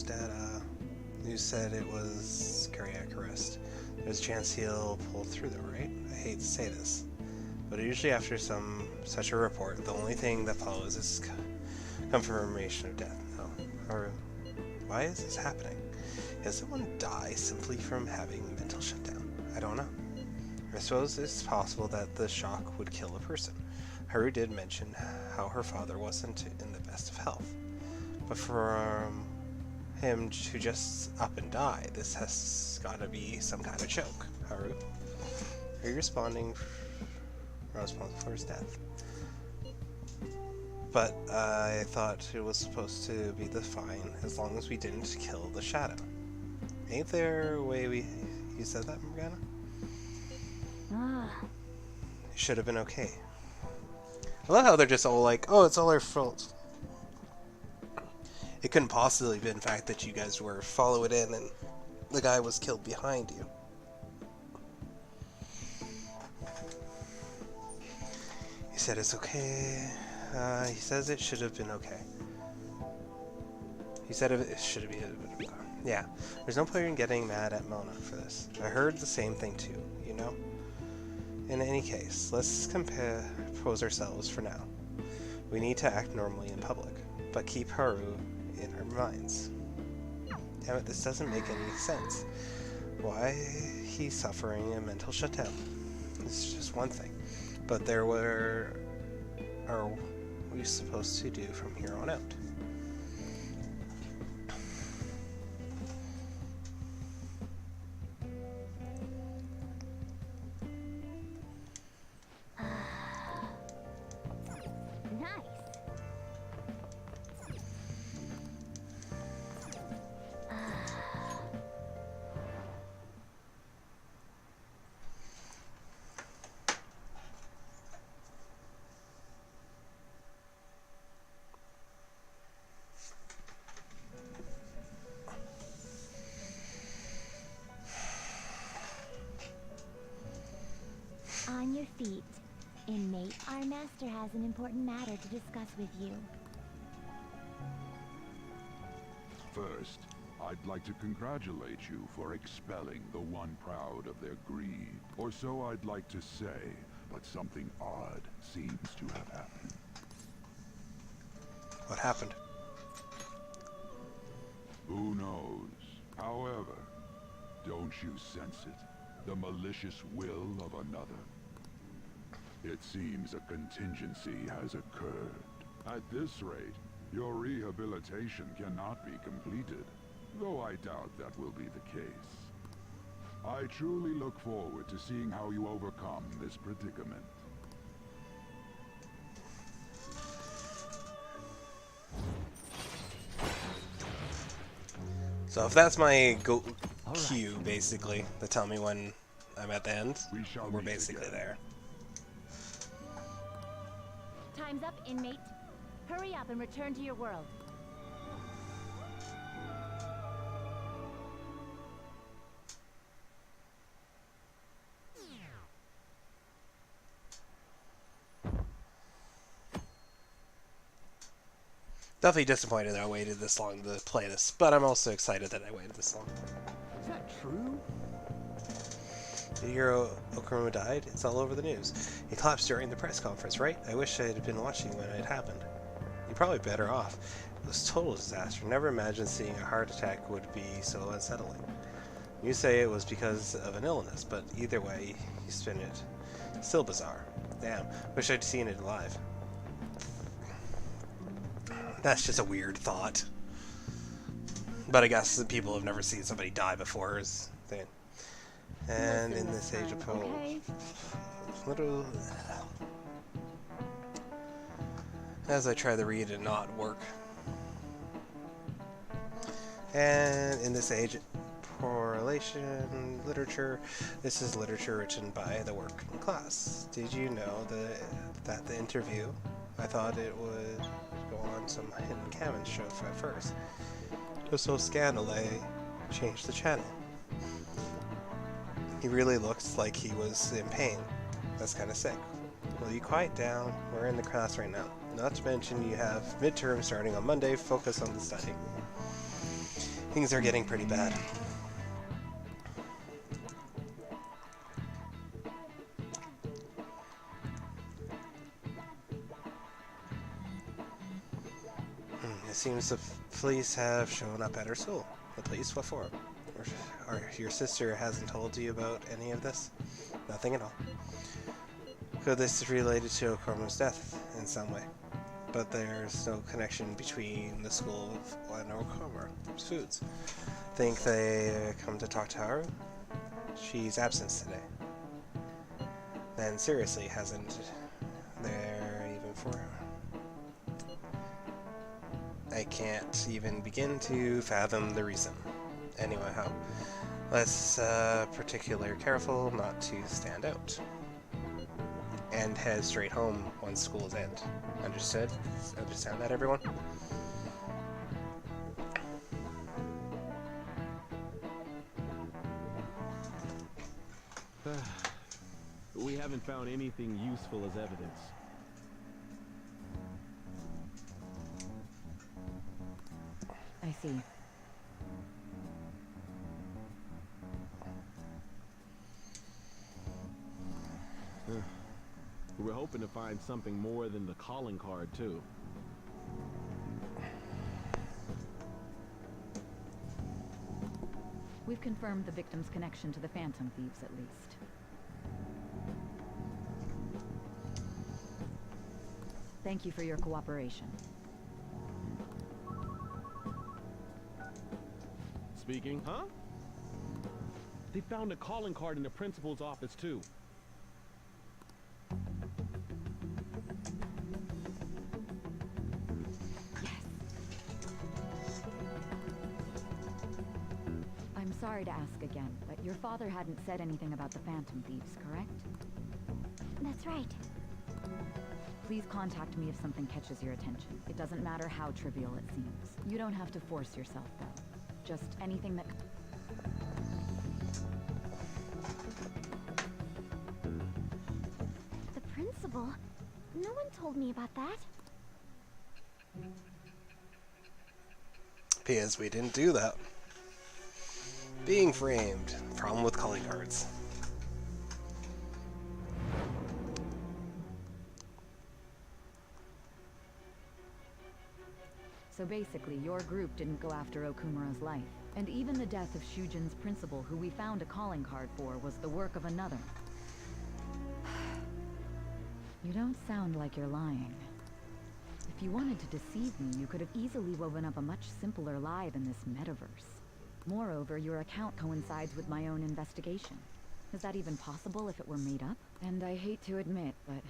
Dad, you said it was cardiac arrest. There's a chance he'll pull through though, right? I hate to say this, but usually after such a report, the only thing that follows is confirmation of death. No. Or, why is this happening? Has someone die simply from having a mental shutdown? I don't know. I suppose it's possible that the shock would kill a person. Haru did mention how her father wasn't in the best of health. But for him to just up and die, this has got to be some kind of choke. Haru, are you responsible for his death? But I thought it was supposed to be the fine as long as we didn't kill the shadow. Ain't there a way you said that, Morgana? It should have been okay. I love how they're just all like, oh, it's all our fault. It couldn't possibly be the fact that you guys were following in and the guy was killed behind you. He said it's okay. He says it should have been okay. He said it should have been okay. Yeah, there's no point in getting mad at Mona for this. I heard the same thing too, you know? In any case, let's compose ourselves for now. We need to act normally in public, but keep Haru in our minds. Damn it, this doesn't make any sense. Why he's suffering a mental shutdown? It's just one thing. But what are we supposed to do from here on out? On your feet. Inmate, our master has an important matter to discuss with you. First, I'd like to congratulate you for expelling the one proud of their greed. Or so I'd like to say, but something odd seems to have happened. What happened? Who knows? However, don't you sense it? The malicious will of another? It seems a contingency has occurred. At this rate, your rehabilitation cannot be completed, though I doubt that will be the case. I truly look forward to seeing how you overcome this predicament. So if that's my cue, basically, to tell me when I'm at the end, we're basically there. Time's up, inmate. Hurry up and return to your world. Definitely disappointed that I waited this long to play this, but I'm also excited that I waited this long. Is that true? The hero Okuma died? It's all over the news. He collapsed during the press conference, right? I wish I had been watching when it happened. You're probably better off. It was a total disaster. Never imagined seeing a heart attack would be so unsettling. You say it was because of an illness, but either way, you spin it. Still bizarre. Damn, wish I'd seen it live. That's just a weird thought. But I guess the people have never seen somebody die before is thing. And in this age of Poe, little as I try to read and not work. And in this age, correlation literature. This is literature written by the working class. Did you know that the interview? I thought it would go on some hidden cabin show at first. Just so scandal, I changed the channel. He really looks like he was in pain. That's kind of sick. Will you quiet down? We're in the class right now. Not to mention you have midterms starting on Monday. Focus on the study. Things are getting pretty bad. It seems the police have shown up at her school. The police? What for? Or your sister hasn't told you about any of this? Nothing at all. Could this is related to Okoma's death in some way? But there's no connection between the school and Okoma's foods. Think they come to talk to Haru? She's absent today. Then seriously, hasn't there even for her? I can't even begin to fathom the reason. Anyway, how? Let's particularly careful not to stand out. And head straight home once school's end. Understood? Understand that, everyone? We haven't found anything useful as evidence. I see. We're hoping to find something more than the calling card, too. We've confirmed the victim's connection to the Phantom Thieves, at least. Thank you for your cooperation. Speaking? Huh? They found a calling card in the principal's office, too. I'm sorry to ask again, but your father hadn't said anything about the Phantom Thieves, correct? That's right. Please contact me if something catches your attention. It doesn't matter how trivial it seems. You don't have to force yourself, though. Just anything that... The principal? No one told me about that. Because we didn't do that. Being framed. Problem with calling cards. So basically, your group didn't go after Okumura's life. And even the death of Shujin's principal, who we found a calling card for, was the work of another. You don't sound like you're lying. If you wanted to deceive me, you could have easily woven up a much simpler lie than this metaverse. Moreover, your account coincides with my own investigation. Is that even possible if it were made up? And I hate to admit, but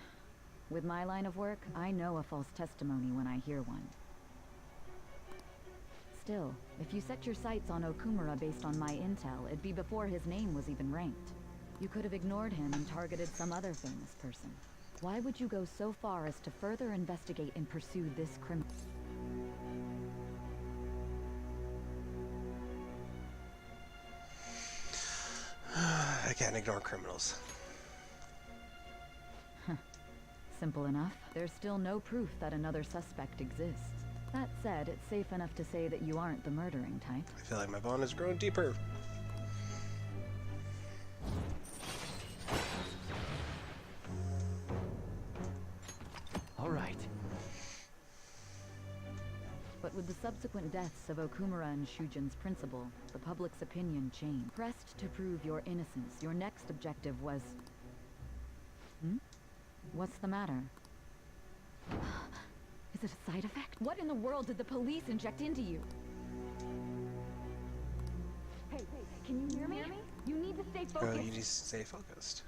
with my line of work, I know a false testimony when I hear one. Still, if you set your sights on Okumura based on my intel, it'd be before his name was even ranked. You could have ignored him and targeted some other famous person. Why would you go so far as to further investigate and pursue this criminal? I can't ignore criminals. Simple enough. There's still no proof that another suspect exists. That said, it's safe enough to say that you aren't the murdering type. I feel like my bond has grown deeper. All right. But with the subsequent deaths of Okumura and Shujin's principal, the public's opinion changed. Pressed to prove your innocence, your next objective was... What's the matter? Is it a side effect? What in the world did the police inject into you? Hey, can you hear me? You need to stay focused. You need to stay focused.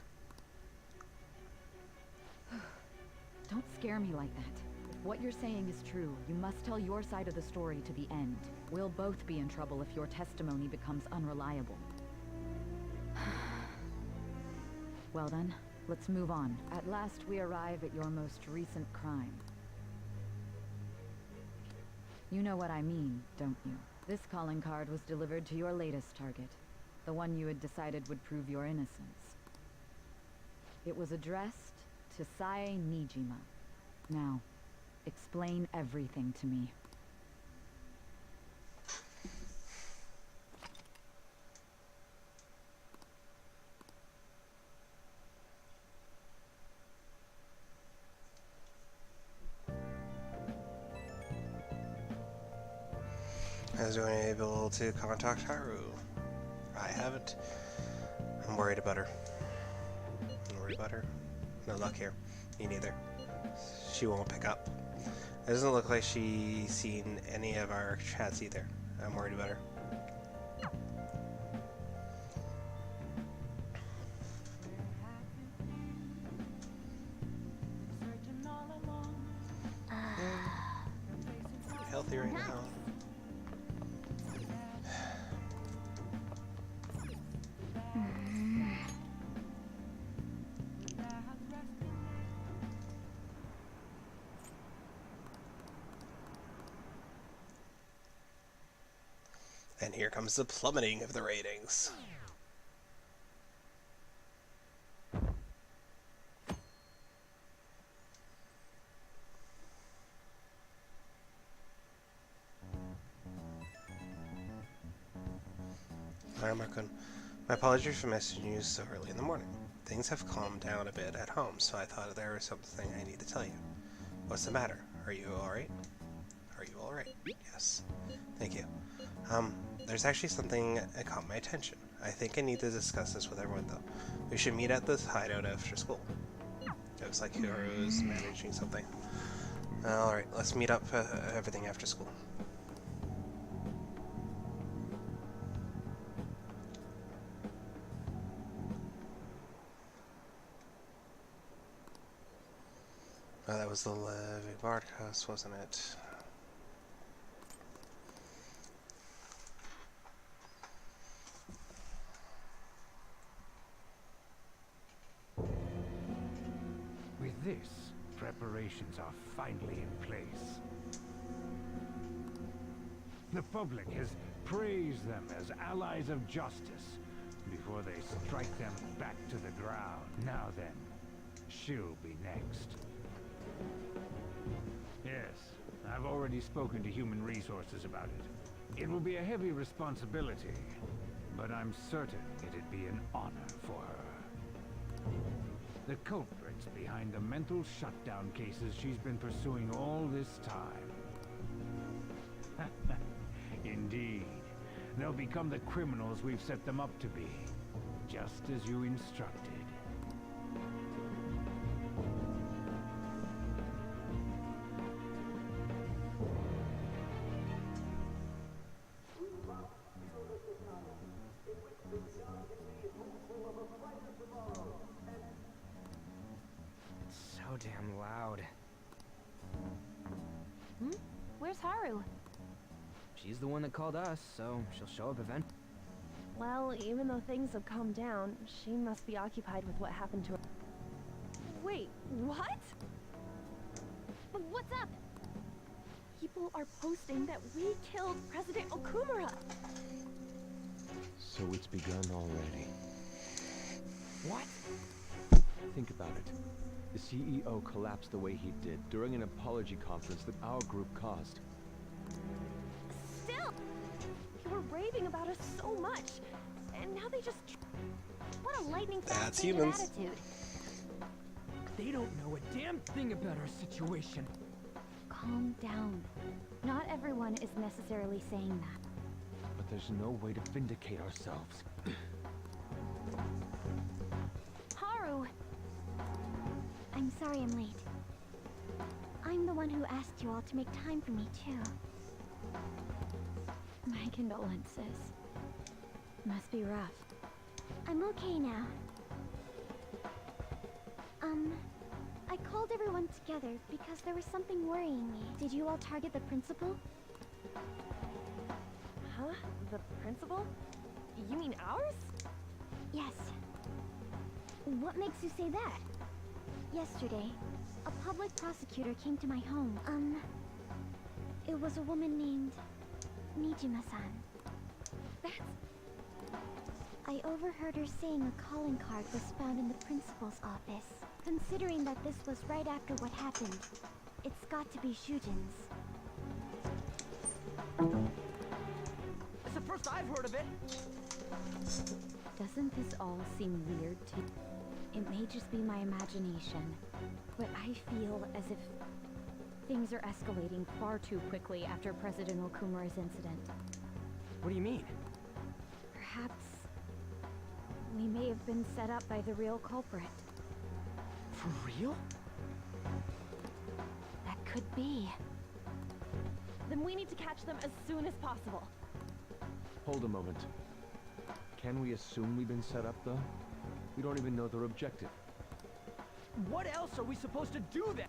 Don't scare me like that. If what you're saying is true, you must tell your side of the story to the end. We'll both be in trouble if your testimony becomes unreliable. Well then, let's move on. At last we arrive at your most recent crime. You know what I mean, don't you? This calling card was delivered to your latest target, the one you had decided would prove your innocence. It was addressed to Sae Nijima. Now, explain everything to me. Has anyone been able to contact Haru? I haven't. I'm worried about her. I'm worried about her. No luck here. Me neither. She won't pick up. It doesn't look like she's seen any of our chats either. I'm worried about her. Healthy right now. And here comes the plummeting of the ratings. Hi, Marcun. My apologies for messaging you so early in the morning. Things have calmed down a bit at home, so I thought there was something I need to tell you. What's the matter? Are you alright? Are you alright? Yes. Thank you. There's actually something that caught my attention. I think I need to discuss this with everyone, though. We should meet at this hideout after school. Looks like Haru is managing something. Alright, let's meet up everything after school. Oh, that was the Living broadcast, wasn't it? With this, preparations are finally in place. The public has praised them as allies of justice before they strike them back to the ground. Now then, she'll be next. Yes, I've already spoken to Human Resources about it. It will be a heavy responsibility, but I'm certain it'd be an honor for her. The culprits behind the mental shutdown cases she's been pursuing all this time. Indeed, they'll become the criminals we've set them up to be, just as you instructed. So damn loud. Where's Haru? She's the one that called us, so she'll show up eventually. Well, even though things have calmed down, she must be occupied with what happened to her. Wait, what? What's up? People are posting that we killed President Okumura. So it's begun already. What? Think about it. The CEO collapsed the way he did during an apology conference that our group caused. Still, you were raving about us so much, and now they just... What a lightning That's fast change of humans. attitude. They don't know a damn thing about our situation. Calm down. Not everyone is necessarily saying that. But there's no way to vindicate ourselves. Haru! I'm sorry I'm late. I'm the one who asked you all to make time for me, too. My condolences. Must be rough. I'm okay now. I called everyone together because there was something worrying me. Did you all target the principal? Huh? The principal? You mean ours? Yes. What makes you say that? Yesterday, a public prosecutor came to my home. It was a woman named Nijima-san. That's... I overheard her saying a calling card was found in the principal's office. Considering that this was right after what happened, it's got to be Shujin's. It's the first I've heard of it. Doesn't this all seem weird to you? It may just be my imagination, but I feel as if Things are escalating far too quickly after President Okumura's incident. What do you mean? Perhaps we may have been set up by the real culprit. For real? That could be. Then we need to catch them as soon as possible. Hold a moment. Can we assume we've been set up, though? We don't even know their objective. What else are we supposed to do then?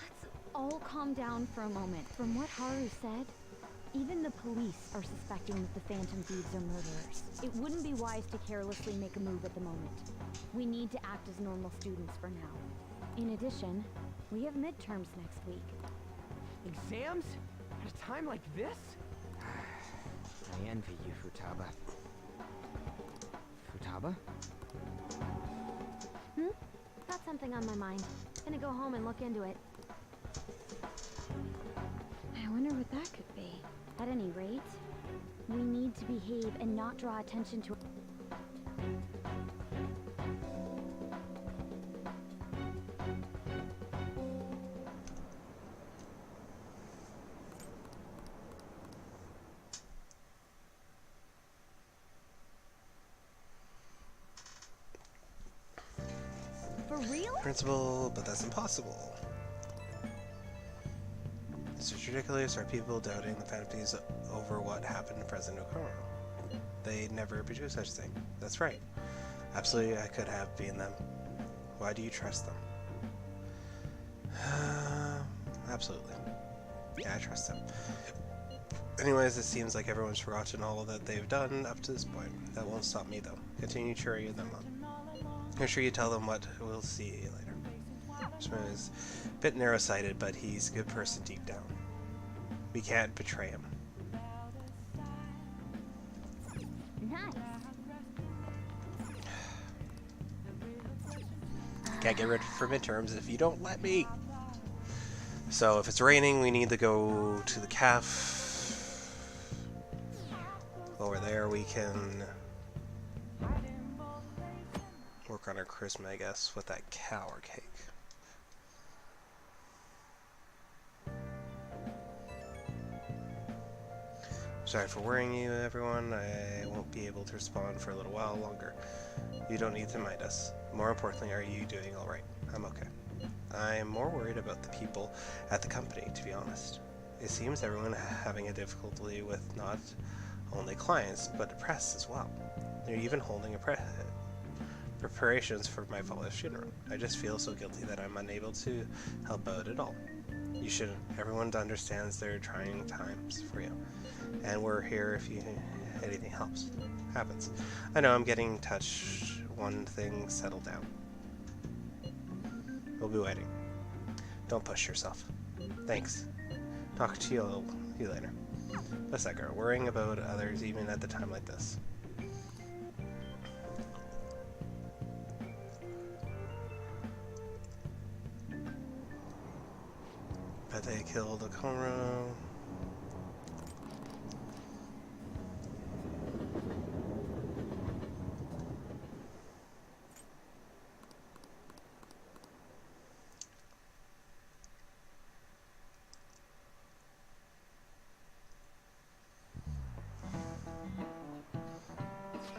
Let's all calm down for a moment. From what Haru said, even the police are suspecting that the Phantom Thieves are murderers. It wouldn't be wise to carelessly make a move at the moment. We need to act as normal students for now. In addition, we have midterms next week. Exams? At a time like this? I envy you, Futaba. Futaba? Got something on my mind. Gonna go home and look into it. I wonder what that could be. At any rate, we need to behave and not draw attention to... For real? Principal, but that's impossible. This is ridiculous. Are people doubting the fantasies over what happened to President Okumura? They never do such thing. That's right. Absolutely, I could have been them. Why do you trust them? Absolutely. Yeah, I trust them. Anyways, it seems like everyone's forgotten all that they've done up to this point. That won't stop me, though. Continue cheering them up. Make sure you tell them what we'll see later. Smith is a bit narrow-sighted, but he's a good person deep down. We can't betray him. Nice. Can't get ready for midterms if you don't let me. So if it's raining, we need to go to the caf. While we're there, we can work on our charisma, I guess, with that cow or cake. Sorry for worrying you, everyone. I won't be able to respond for a little while longer. You don't need to mind us. More importantly, are you doing alright? I'm okay. I'm more worried about the people at the company, to be honest. It seems everyone having a difficulty with not only clients, but the press as well. They're even holding a preparations for my father's funeral. I just feel so guilty that I'm unable to help out at all. You shouldn't. Everyone understands they're trying times for you. And we're here if anything happens. I know I'm getting in touch. One thing settled down. We'll be waiting. Don't push yourself. Thanks. Talk to you later. What's that girl? Worrying about others even at the time like this. But they killed Okumura.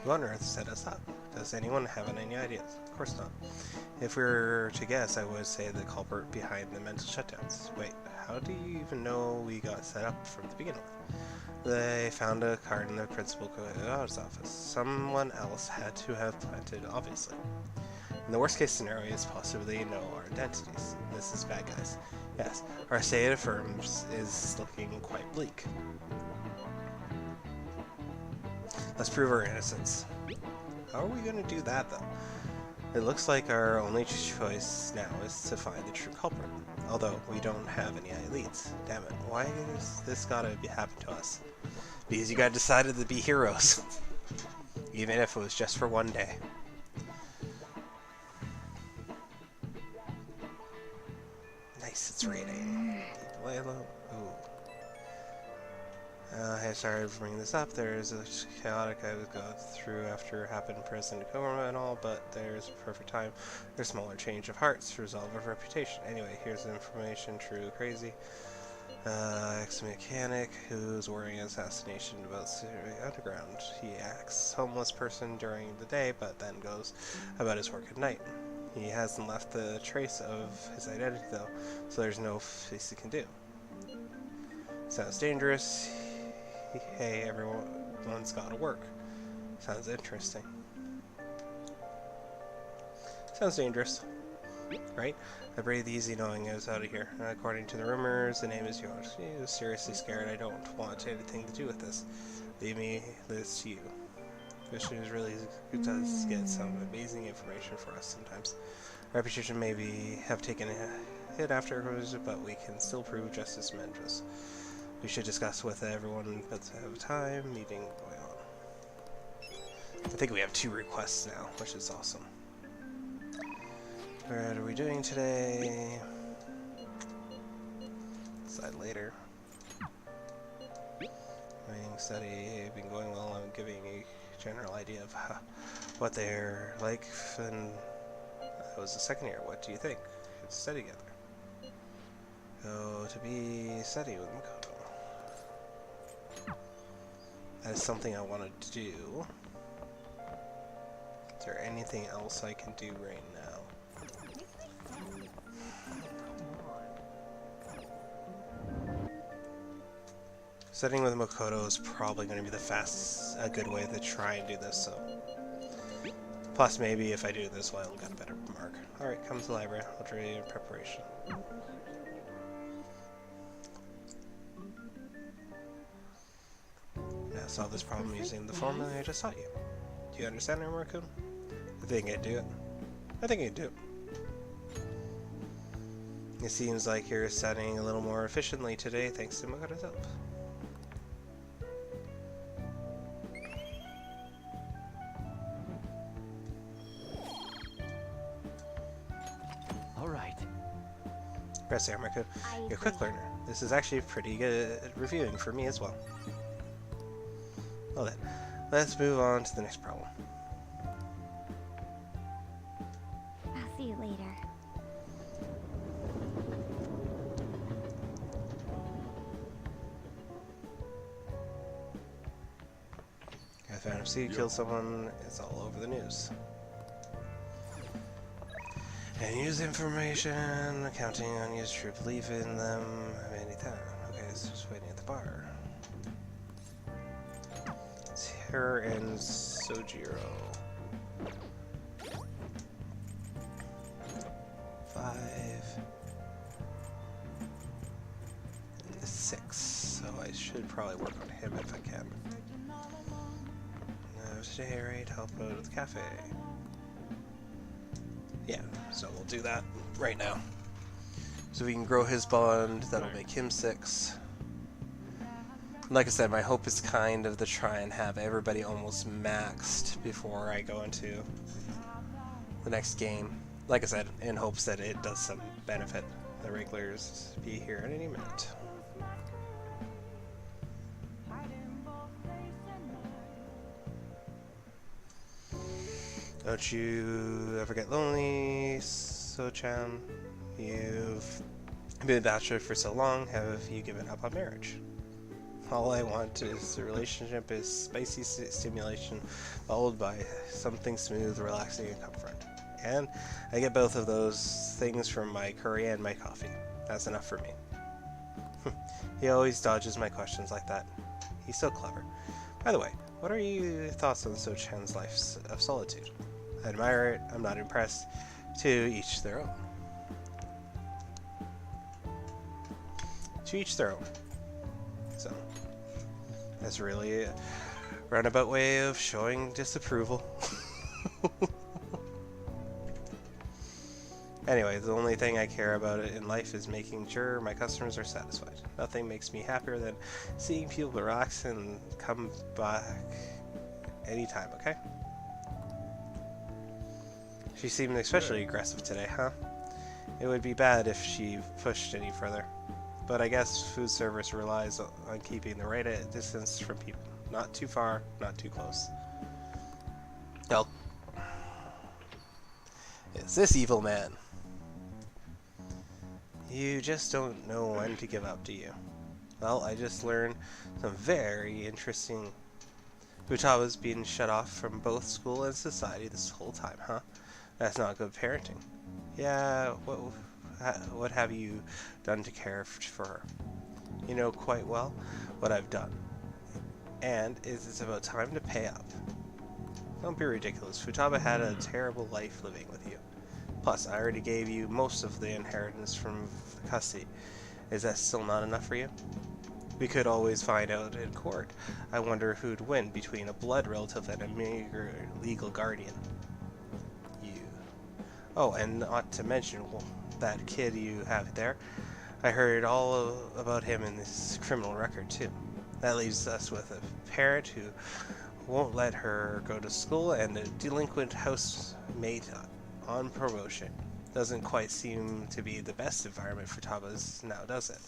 Who on earth set us up? Does anyone have any ideas? Of course not. If we were to guess, I would say the culprit behind the mental shutdowns. Wait, how do you even know we got set up from the beginning? They found a card in the principal's office. Someone else had to have planted, obviously. In the worst case scenario is possibly know our identities. This is bad, guys. Yes, our state of firms is looking quite bleak. Let's prove our innocence. How are we going to do that, though? It looks like our only choice now is to find the true culprit. Although, we don't have any leads. Damn it, why has this gotta happen to us? Because you guys decided to be heroes. Even if it was just for one day. Nice, it's raining. Ooh. I started bringing this up. There's a chaotic I would go through after happened President Cobra and all, but there's a perfect time. There's smaller change of hearts to resolve a reputation. Anyway, here's the information, true, crazy. Ex-mechanic who's worrying assassination about underground. He acts homeless person during the day, but then goes about his work at night. He hasn't left the trace of his identity though, so there's no face he can do. Sounds dangerous. Hey, everyone's gotta work. Sounds interesting. Sounds dangerous. Right? I breathe easy knowing I was out of here. According to the rumors, the name is yours. He was seriously scared. I don't want anything to do with this. Leave me this to you. Fishing is really does get some amazing information for us sometimes. Reputation maybe have taken a hit afterwards, but we can still prove justice mendress. We should discuss with everyone but have time meeting going on. I think we have 2 requests now, which is awesome. What are we doing today? Decide later. Writing study been going well. I'm giving a general idea of what they're like, and it was the second year. What do you think? Let's study together. Go to be study with Makoto. That is something I wanted to do. Is there anything else I can do right now? Studying with Makoto is probably going to be a good way to try and do this, so. Plus, maybe if I do this well, I'll get a better mark. Alright, come to the library. I'll draw you in preparation. Now, solve this problem using the formula I just taught you. Do you understand, Makoto? I think I do. I think I do. It seems like you're studying a little more efficiently today, thanks to Makoto's help. Press there, Makoto. You're a quick learner. This is actually pretty good reviewing for me as well. Well then, let's move on to the next problem. I'll see you later. I found a seed killed someone. It's all over the news. And use information, counting on your true belief in them anytime. Okay, it's just waiting at the bar. It's her and Sojiro. 5 and 6. So I should probably work on him if I can. No, today, right? Help out at the cafe. Yeah, so we'll do that right now. So we can grow his bond, that'll make him 6. Like I said, my hope is kind of to try and have everybody almost maxed before I go into the next game. Like I said, in hopes that it does some benefit. The regulars be here at any minute. Don't you ever get lonely, So-chan? You've been a bachelor for so long, have you given up on marriage? All I want is a relationship is spicy stimulation, followed by something smooth, relaxing, and comfort. And I get both of those things from my curry and my coffee. That's enough for me. He always dodges my questions like that. He's so clever. By the way, what are your thoughts on So-chan's life of solitude? I admire it, I'm not impressed. To each their own. To each their own. So, that's really a roundabout way of showing disapproval. Anyway, the only thing I care about in life is making sure my customers are satisfied. Nothing makes me happier than seeing people relax and come back anytime, okay? She seemed especially aggressive today, huh? It would be bad if she pushed any further. but I guess food service relies on keeping the right distance from people. Not too far, not too close. Well, it's this evil man. You just don't know when to give up, do you? Well, I just learned some very interesting... Futaba's been shut off from both school and society this whole time, huh? That's not good parenting. Yeah, what have you done to care for her? You know quite well what I've done. And it's about time to pay up. Don't be ridiculous. Futaba had a terrible life living with you. Plus, I already gave you most of the inheritance from the custody. Is that still not enough for you? We could always find out in court. I wonder who'd win between a blood relative and a meager legal guardian. You. Oh, and not to mention that kid you have there. I heard all about him in this criminal record, too. That leaves us with a parent who won't let her go to school and a delinquent housemate on promotion. Doesn't quite seem to be the best environment for Tabas now, does it?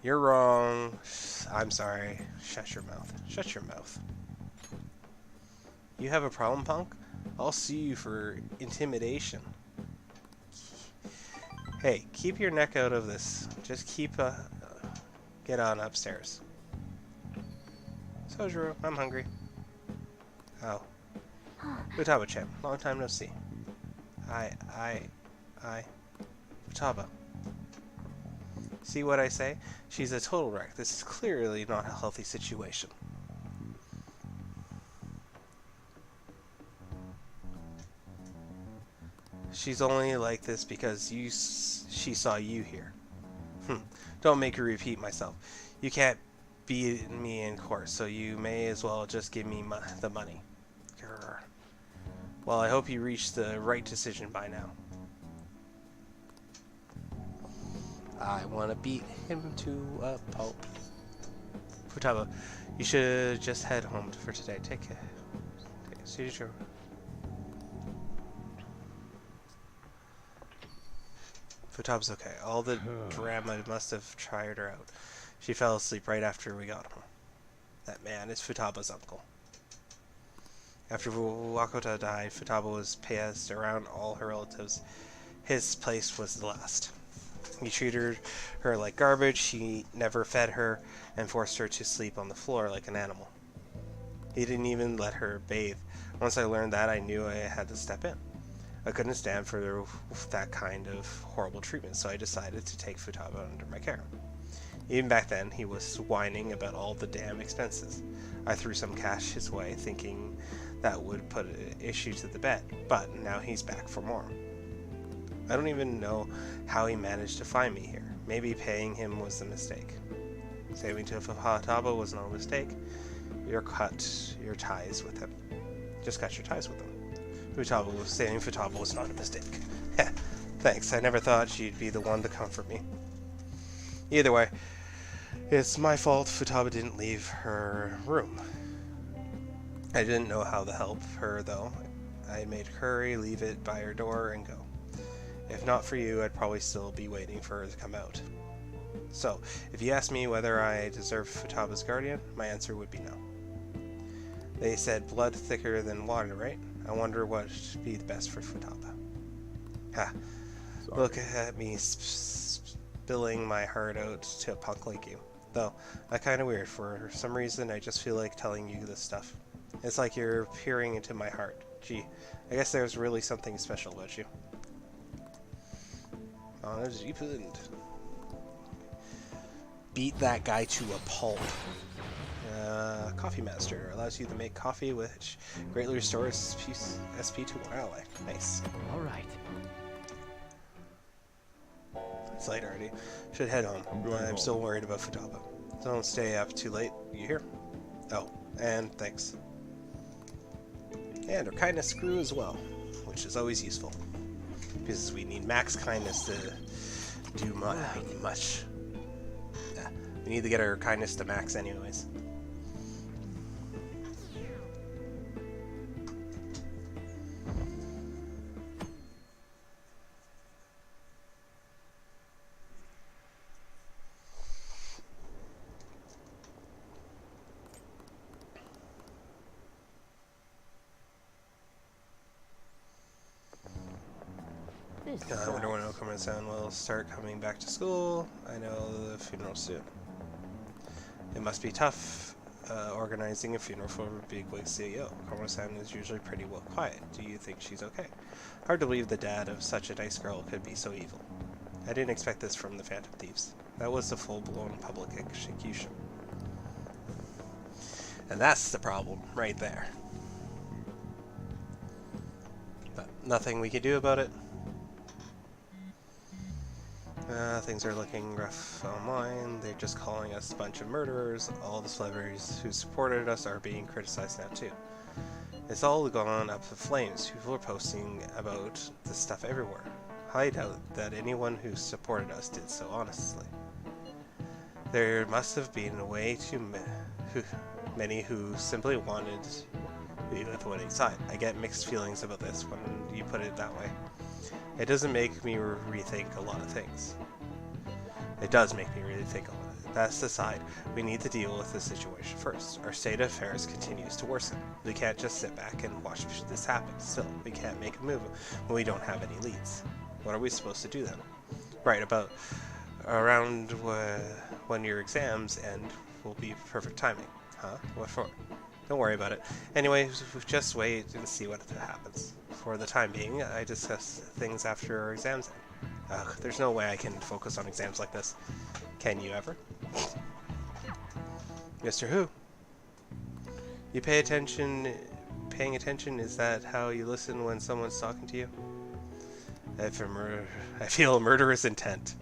You're wrong. I'm sorry. Shut your mouth. Shut your mouth. You have a problem, punk? I'll sue you for intimidation. Hey, keep your neck out of this. Just get on upstairs. Sojiro, I'm hungry. Oh. Futaba-chan, long time no see. Futaba. See what I say? She's a total wreck. This is clearly not a healthy situation. She's only like this because she saw you here. Don't make her repeat myself. You can't beat me in court, so you may as well just give me the money. Grr. Well, I hope you reached the right decision by now. I want to beat him to a pulp. Futaba, you should just head home for today. Take care. See you soon. Futaba's okay. All the drama must have tired her out. She fell asleep right after we got home. That man is Futaba's uncle. After Wakota died, Futaba was passed around all her relatives. His place was the last. He treated her like garbage, he never fed her, and forced her to sleep on the floor like an animal. He didn't even let her bathe. Once I learned that, I knew I had to step in. I couldn't stand for that kind of horrible treatment, so I decided to take Futaba under my care. Even back then, he was whining about all the damn expenses. I threw some cash his way, thinking that would put an issue to the bed, but now he's back for more. I don't even know how he managed to find me here. Maybe paying him was the mistake. Saving to Futaba was no mistake. Your ties with him. Just cut your ties with him. Saving Futaba was not a mistake. Thanks, I never thought she'd be the one to comfort me. Either way, it's my fault Futaba didn't leave her room. I didn't know how to help her, though. I made hurry, leave it by her door, and go. If not for you, I'd probably still be waiting for her to come out. So, if you ask me whether I deserve Futaba's guardian, my answer would be no. They said blood thicker than water, right? I wonder what would be the best for Futaba. Ha. Sorry. Look at me spilling my heart out to a punk like you. Though, that's kinda weird. For some reason, I just feel like telling you this stuff. It's like you're peering into my heart. Gee, I guess there's really something special about you. On a deep end. Beat that guy to a pulp. Coffee Master allows you to make coffee, which greatly restores SP to one ally. Nice. Alright. It's late already. Should head home. I'm still worried about Futaba. Don't stay up too late. You hear? Oh, and thanks. And our kindness screw as well, which is always useful. Because we need max kindness to do much. Yeah, we need to get our kindness to max anyways. is I wonder when Okuma-san will start coming back to school. I know the funeral soon. It must be tough organizing a funeral for a bigwig CEO. Okuma-san is usually pretty well quiet. Do you think she's okay? Hard to believe the dad of such a nice girl could be so evil. I didn't expect this from the Phantom Thieves. That was a full-blown public execution. And that's the problem, right there. But nothing we can do about it. Things are looking rough online. They're just calling us a bunch of murderers. All the celebrities who supported us are being criticized now too. It's all gone up in flames. People are posting about this stuff everywhere. I doubt that anyone who supported us did so honestly. There must have been way too many who simply wanted to be with the winning side. I get mixed feelings about this when you put it that way. It doesn't make me rethink a lot of things. It does make me really think about it. That's the side. We need to deal with this situation first. Our state of affairs continues to worsen. We can't just sit back and watch this happen. Still, we can't make a move when we don't have any leads. What are we supposed to do then? Right, about around when your exams end will be perfect timing. Huh? What for? Don't worry about it. Anyway, just wait and see what happens. For the time being, I discuss things after our exams end. Ugh, there's no way I can focus on exams like this. Can you ever? Mr. Who? You paying attention? Is that how you listen when someone's talking to you? I feel murderous intent.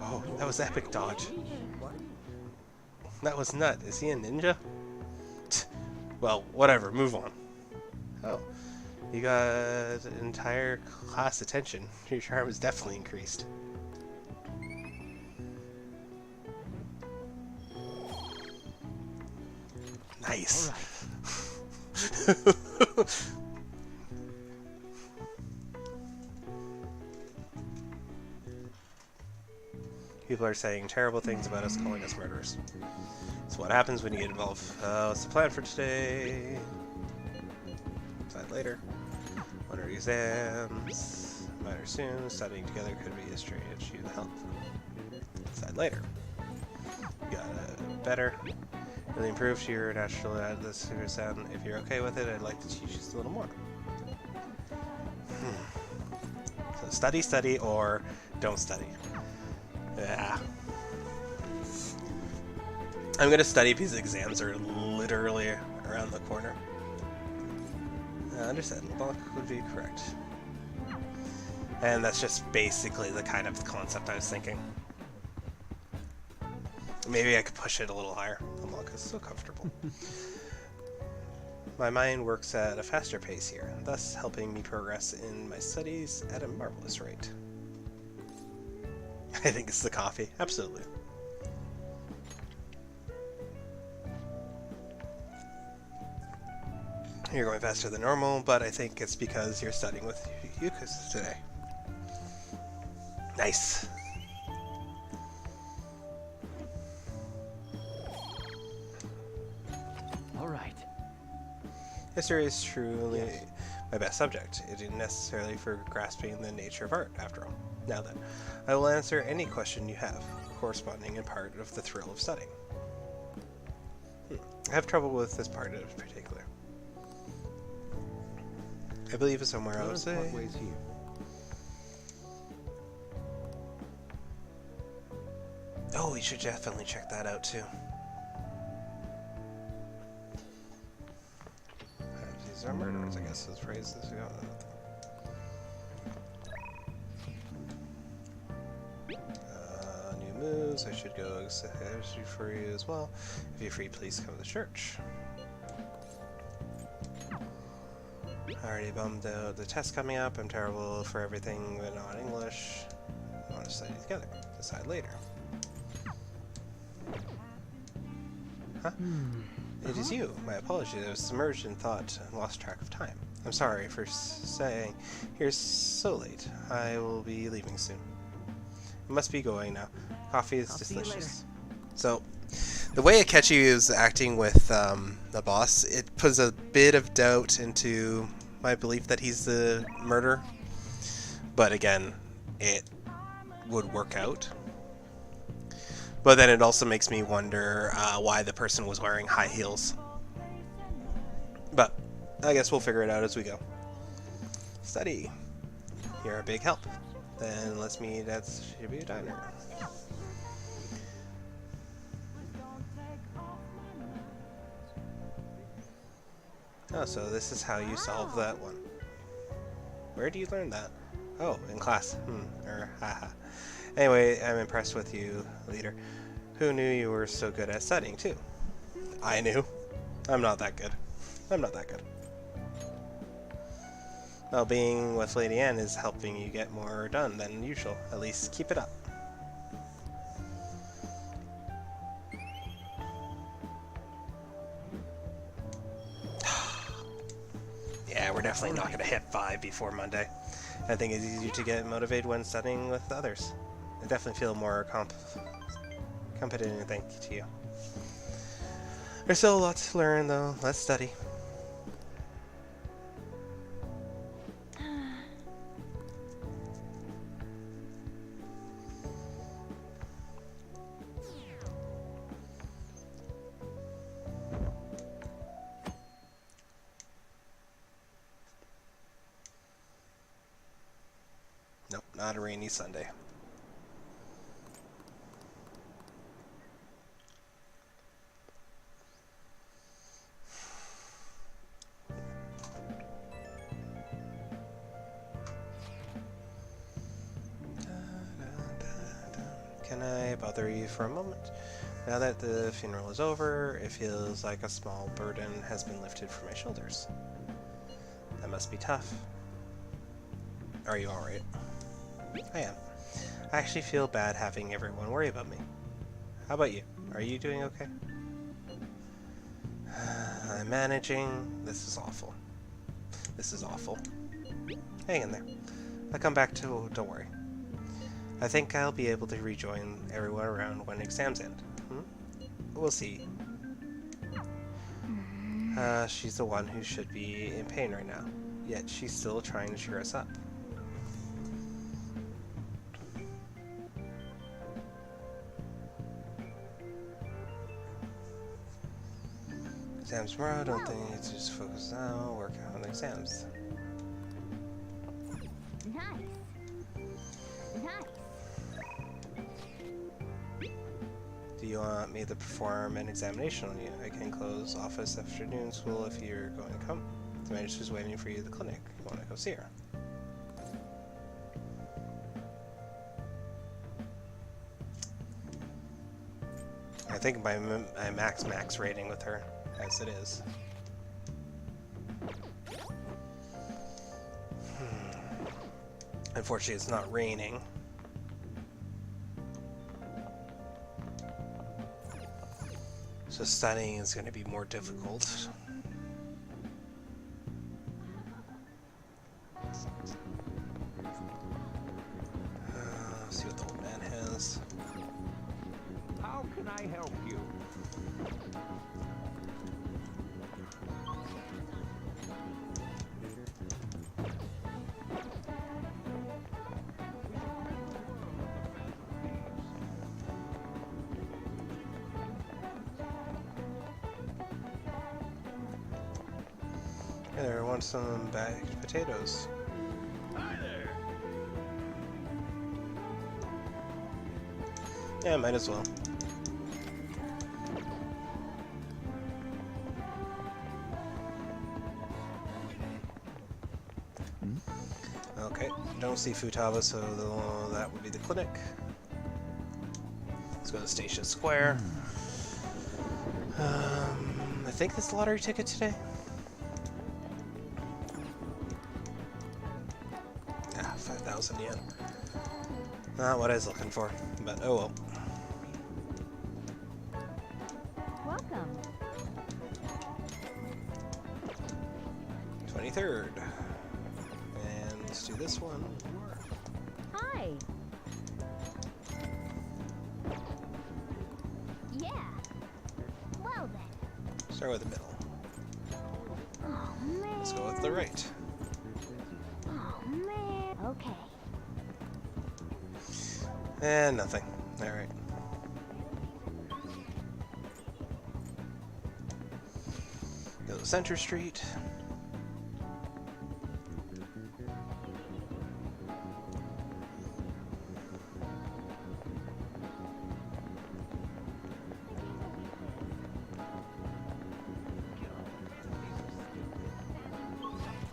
Oh, that was epic dodge. That was nut. Is he a ninja? Well, whatever. Move on. Oh. You got entire class attention. Your charm is definitely increased. Nice. All right. People are saying terrible things about us, calling us murderers. It's what happens when you get involved. What's the plan for today? Decide later. What are exams? Matter soon. Studying together could be a strange issue to help. Decide later. You got better. Really improve to your natural this sound. If you're okay with it, I'd like to teach you a little more. So study, or don't study. Yeah. I'm gonna study because exams are literally around the corner. Understandable. Block would be correct. And that's just basically the kind of concept I was thinking. Maybe I could push it a little higher. Unlock is so comfortable. My mind works at a faster pace here, thus helping me progress in my studies at a marvelous rate. I think it's the coffee. Absolutely. You're going faster than normal, but I think it's because you're studying with Yukas today. Nice. All right. History is truly my best subject. It isn't necessarily for grasping the nature of art, after all. Now then, I will answer any question you have, corresponding in part of the thrill of studying. I have trouble with this part in particular. I believe it's somewhere else. Ways here. Oh, we should definitely check that out too. These are murderers, I guess, is the phrase. New moves. I should go for you as well. If you're free, please come to the church. I already bummed out the test coming up. I'm terrible for everything but not English. I want to study together. Decide later. Huh? It is you. My apologies. I was submerged in thought and lost track of time. I'm sorry for saying here so late. I will be leaving soon. I must be going now. Coffee is delicious. So, The way Akechi is acting with the boss, it puts a bit of doubt into my belief that he's the murderer. But again, it would work out. But then it also makes me wonder why the person was wearing high heels. But I guess we'll figure it out as we go. Study. You're a big help. Then let's meet at Shibuya Diner. Oh, so this is how you solve that one. Where do you learn that? Oh, in class. Haha. Anyway, I'm impressed with you, leader. Who knew you were so good at studying, too? I knew. I'm not that good. I'm not that good. Well, being with Lady Anne is helping you get more done than usual. At least keep it up. Yeah, we're definitely not going to hit 5 before Monday. I think it's easier to get motivated when studying with others. I definitely feel more competent, thank you to you. There's still a lot to learn, though. Let's study. Nope, not a rainy Sunday. Can I bother you for a moment? Now that the funeral is over, it feels like a small burden has been lifted from my shoulders. That must be tough. Are you alright? I am. I actually feel bad having everyone worry about me. How about you? Are you doing okay? I'm managing. This is awful. This is awful. Hang in there. I'll come back to... Don't worry. I think I'll be able to rejoin everyone around when exams end. We'll see. She's the one who should be in pain right now. Yet she's still trying to cheer us up. Exams tomorrow, don't think it's just focus now, work on exams. Nice. Do you want me to perform an examination on you? I can close office afternoon school if you're going to come. The manager's waiting for you at the clinic. You want to go see her? I think my max rating with her, as it is. Unfortunately, it's not raining. So studying is going to be more difficult. See what the old man has. How can I help you? Hey there, I want some baked potatoes. Hi there. Yeah, might as well. Okay, don't see Futaba, so that would be the clinic. Let's go to Station Square. I think this lottery ticket today. 5,000 yen. Not what I was looking for, but oh well. Welcome. 23rd. And let's do this one. Hi. Yeah. Start with the middle. Oh man. Let's go with the right. Oh man. Okay. And nothing. Alright. Go to Center Street.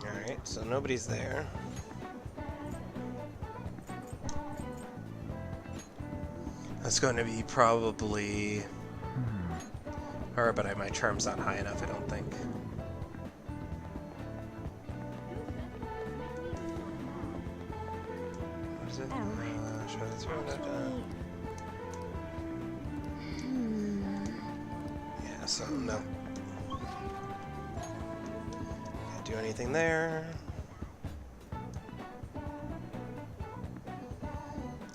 Alright, so nobody's there. That's going to be probably her, but my charm's not high enough, I don't think. What is it? Show the throw that Yeah, so no. Can't do anything there.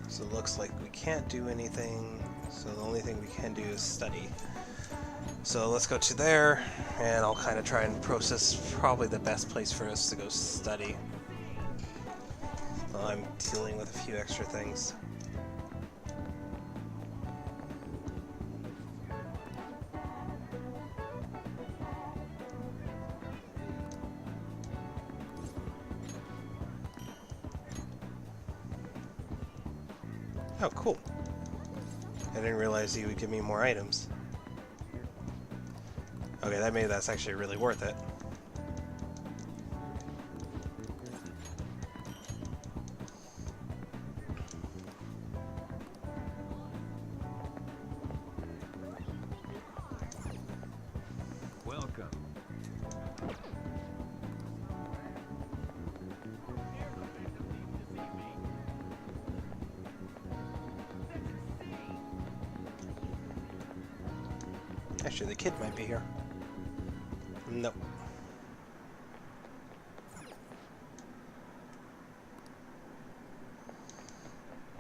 So it looks like we can't do anything, so the only thing we can do is study. So let's go to there, and I'll kind of try and process probably the best place for us to go study. While I'm dealing with a few extra things. Oh, cool. I didn't realize he would give me more items. Okay, that's actually really worth it. Welcome. Actually, the kid might be here. Nope.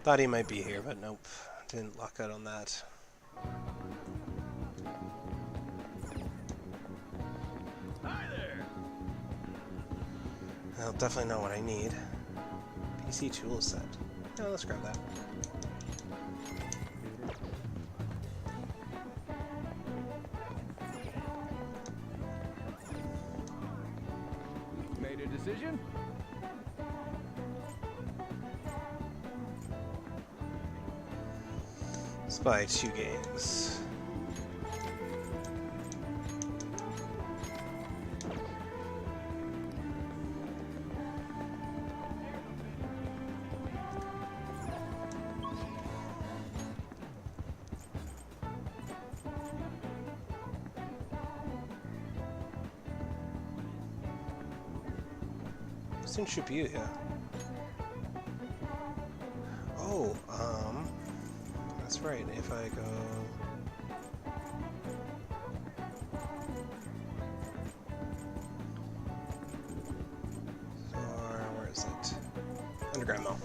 Thought he might be here, but nope. Didn't luck out on that. Hi there. I'll definitely know what I need. PC tool set. Yeah, let's grab that. Made a decision? Let's buy 2 games. Soon should be, yeah. Oh, that's right. If I go, or where is it? Underground Mill.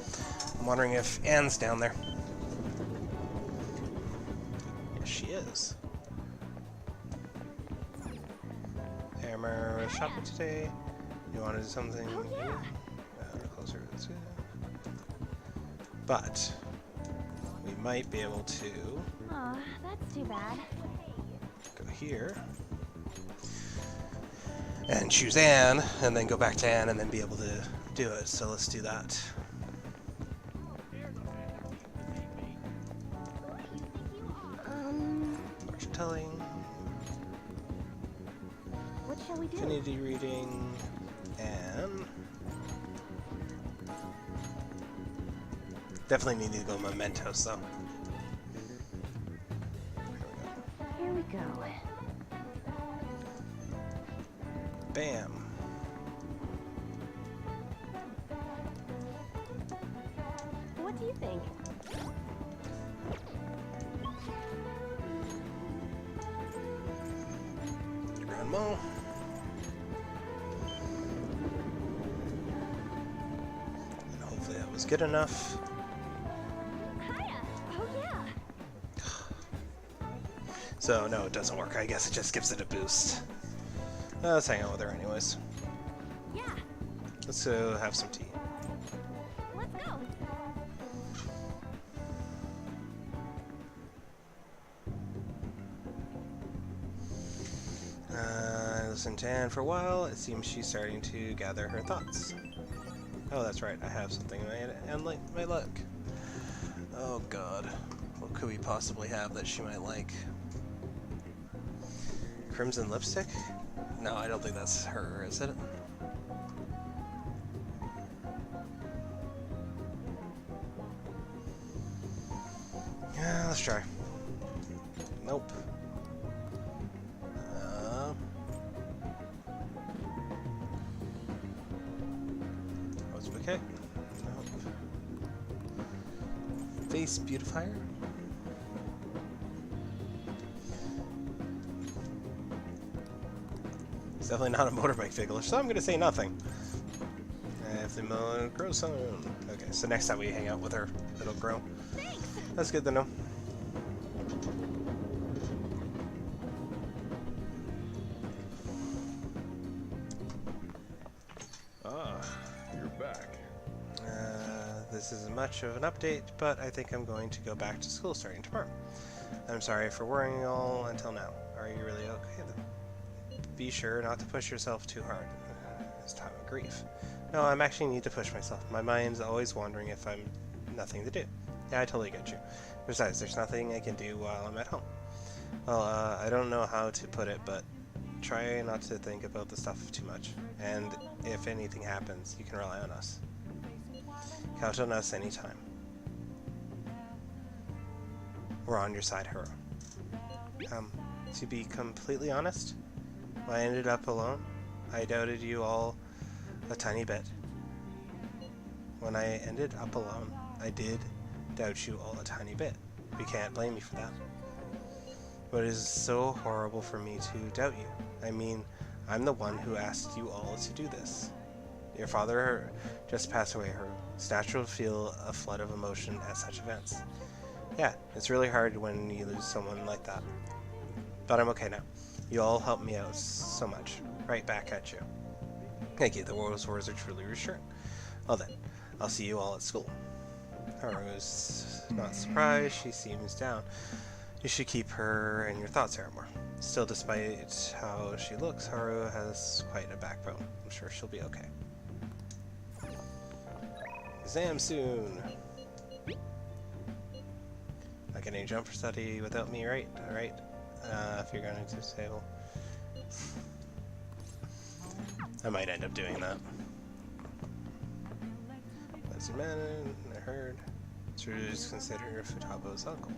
I'm wondering if Anne's down there. Yes, she is. Hammer shopping today. You want to do something? Oh, yeah. Closer to but we might be able to Aw, that's too bad. go here and choose Anne, and then go back to Anne, and then be able to do it. So let's do that. Fortune telling, What shall we do? affinity reading, and definitely need to go mementos though. Here we go. Bam. What do you think? Underground Mall. And hopefully that was good enough. So no, it doesn't work. I guess it just gives it a boost. Let's hang out with her anyways. Yeah, Let's go have some tea. let's go. I listened to Anne for a while. It seems she's starting to gather her thoughts. Oh, that's right. I have something in my head and like my luck. Oh god. What could we possibly have that she might like? Crimson lipstick? No, I don't think that's her, is it? Yeah, let's try. Nope. Rose bouquet? Nope. Face beautifier? It's definitely not a motorbike fiddler, so I'm gonna say nothing. If the moon grows soon. Okay, so next time we hang out with her, it'll grow. That's good to know. Ah, you're back. This isn't much of an update, but I think I'm going to go back to school starting tomorrow. I'm sorry for worrying you all until now. Are you really okay then? Be sure not to push yourself too hard this time of grief. No, I'm actually need to push myself. My mind's always wondering if I'm nothing to do. Yeah, I totally get you. Besides, there's nothing I can do while I'm at home. Well, I don't know how to put it, but try not to think about the stuff too much. And if anything happens, you can rely on us. Count on us anytime. We're on your side, Hero. To be completely honest, when I ended up alone, I doubted you all a tiny bit. When I ended up alone, I did doubt you all a tiny bit. We can't blame you for that. But it is so horrible for me to doubt you. I mean, I'm the one who asked you all to do this. Your father just passed away. It's natural to feel a flood of emotion at such events. Yeah, it's really hard when you lose someone like that. But I'm okay now. You all helped me out so much. Right back at you. Thank you. The words are truly reassuring. Well then, I'll see you all at school. Haru's not surprised. She seems down. You should keep her in your thoughts, Aramore. Still, despite how she looks, Haru has quite a backbone. I'm sure she'll be okay. Exam soon. Not getting a jump for study without me, right? Alright. If you're going to disable. I might end up doing that. As you man, I heard. Tsuru's consider Futabo's uncle.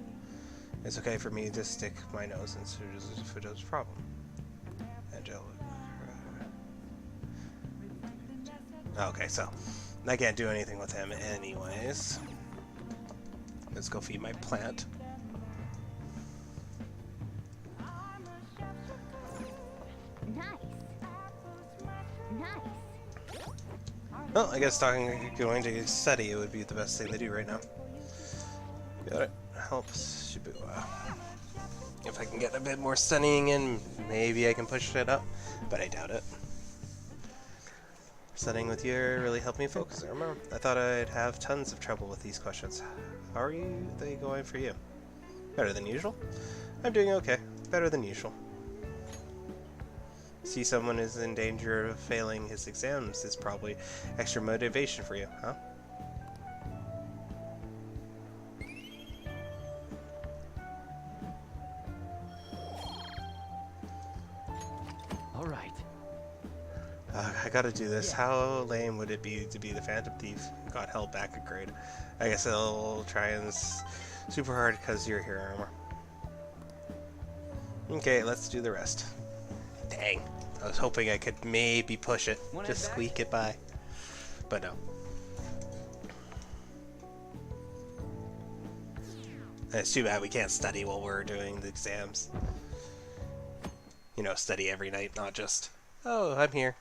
It's okay for me to stick my nose in Futabo's problem. Angelic. Okay, so I can't do anything with him anyways. Let's go feed my plant. Well, I guess going to study would be the best thing to do right now. Got it. Helps Shibuya. If I can get a bit more studying in, maybe I can push it up, but I doubt it. Studying with you really helped me focus. I remember. I thought I'd have tons of trouble with these questions. How are they going for you? Better than usual? I'm doing okay. Better than usual. See someone is in danger of failing his exams is probably extra motivation for you, huh? All right. I gotta do this. How lame would it be to be the Phantom Thief who got held back a grade? I guess I'll try and super hard because you're here, Armor. Okay, let's do the rest. Dang. I was hoping I could maybe push it. Just squeak it by. But no. It's too bad we can't study while we're doing the exams. You know, study every night, not just, oh, I'm here.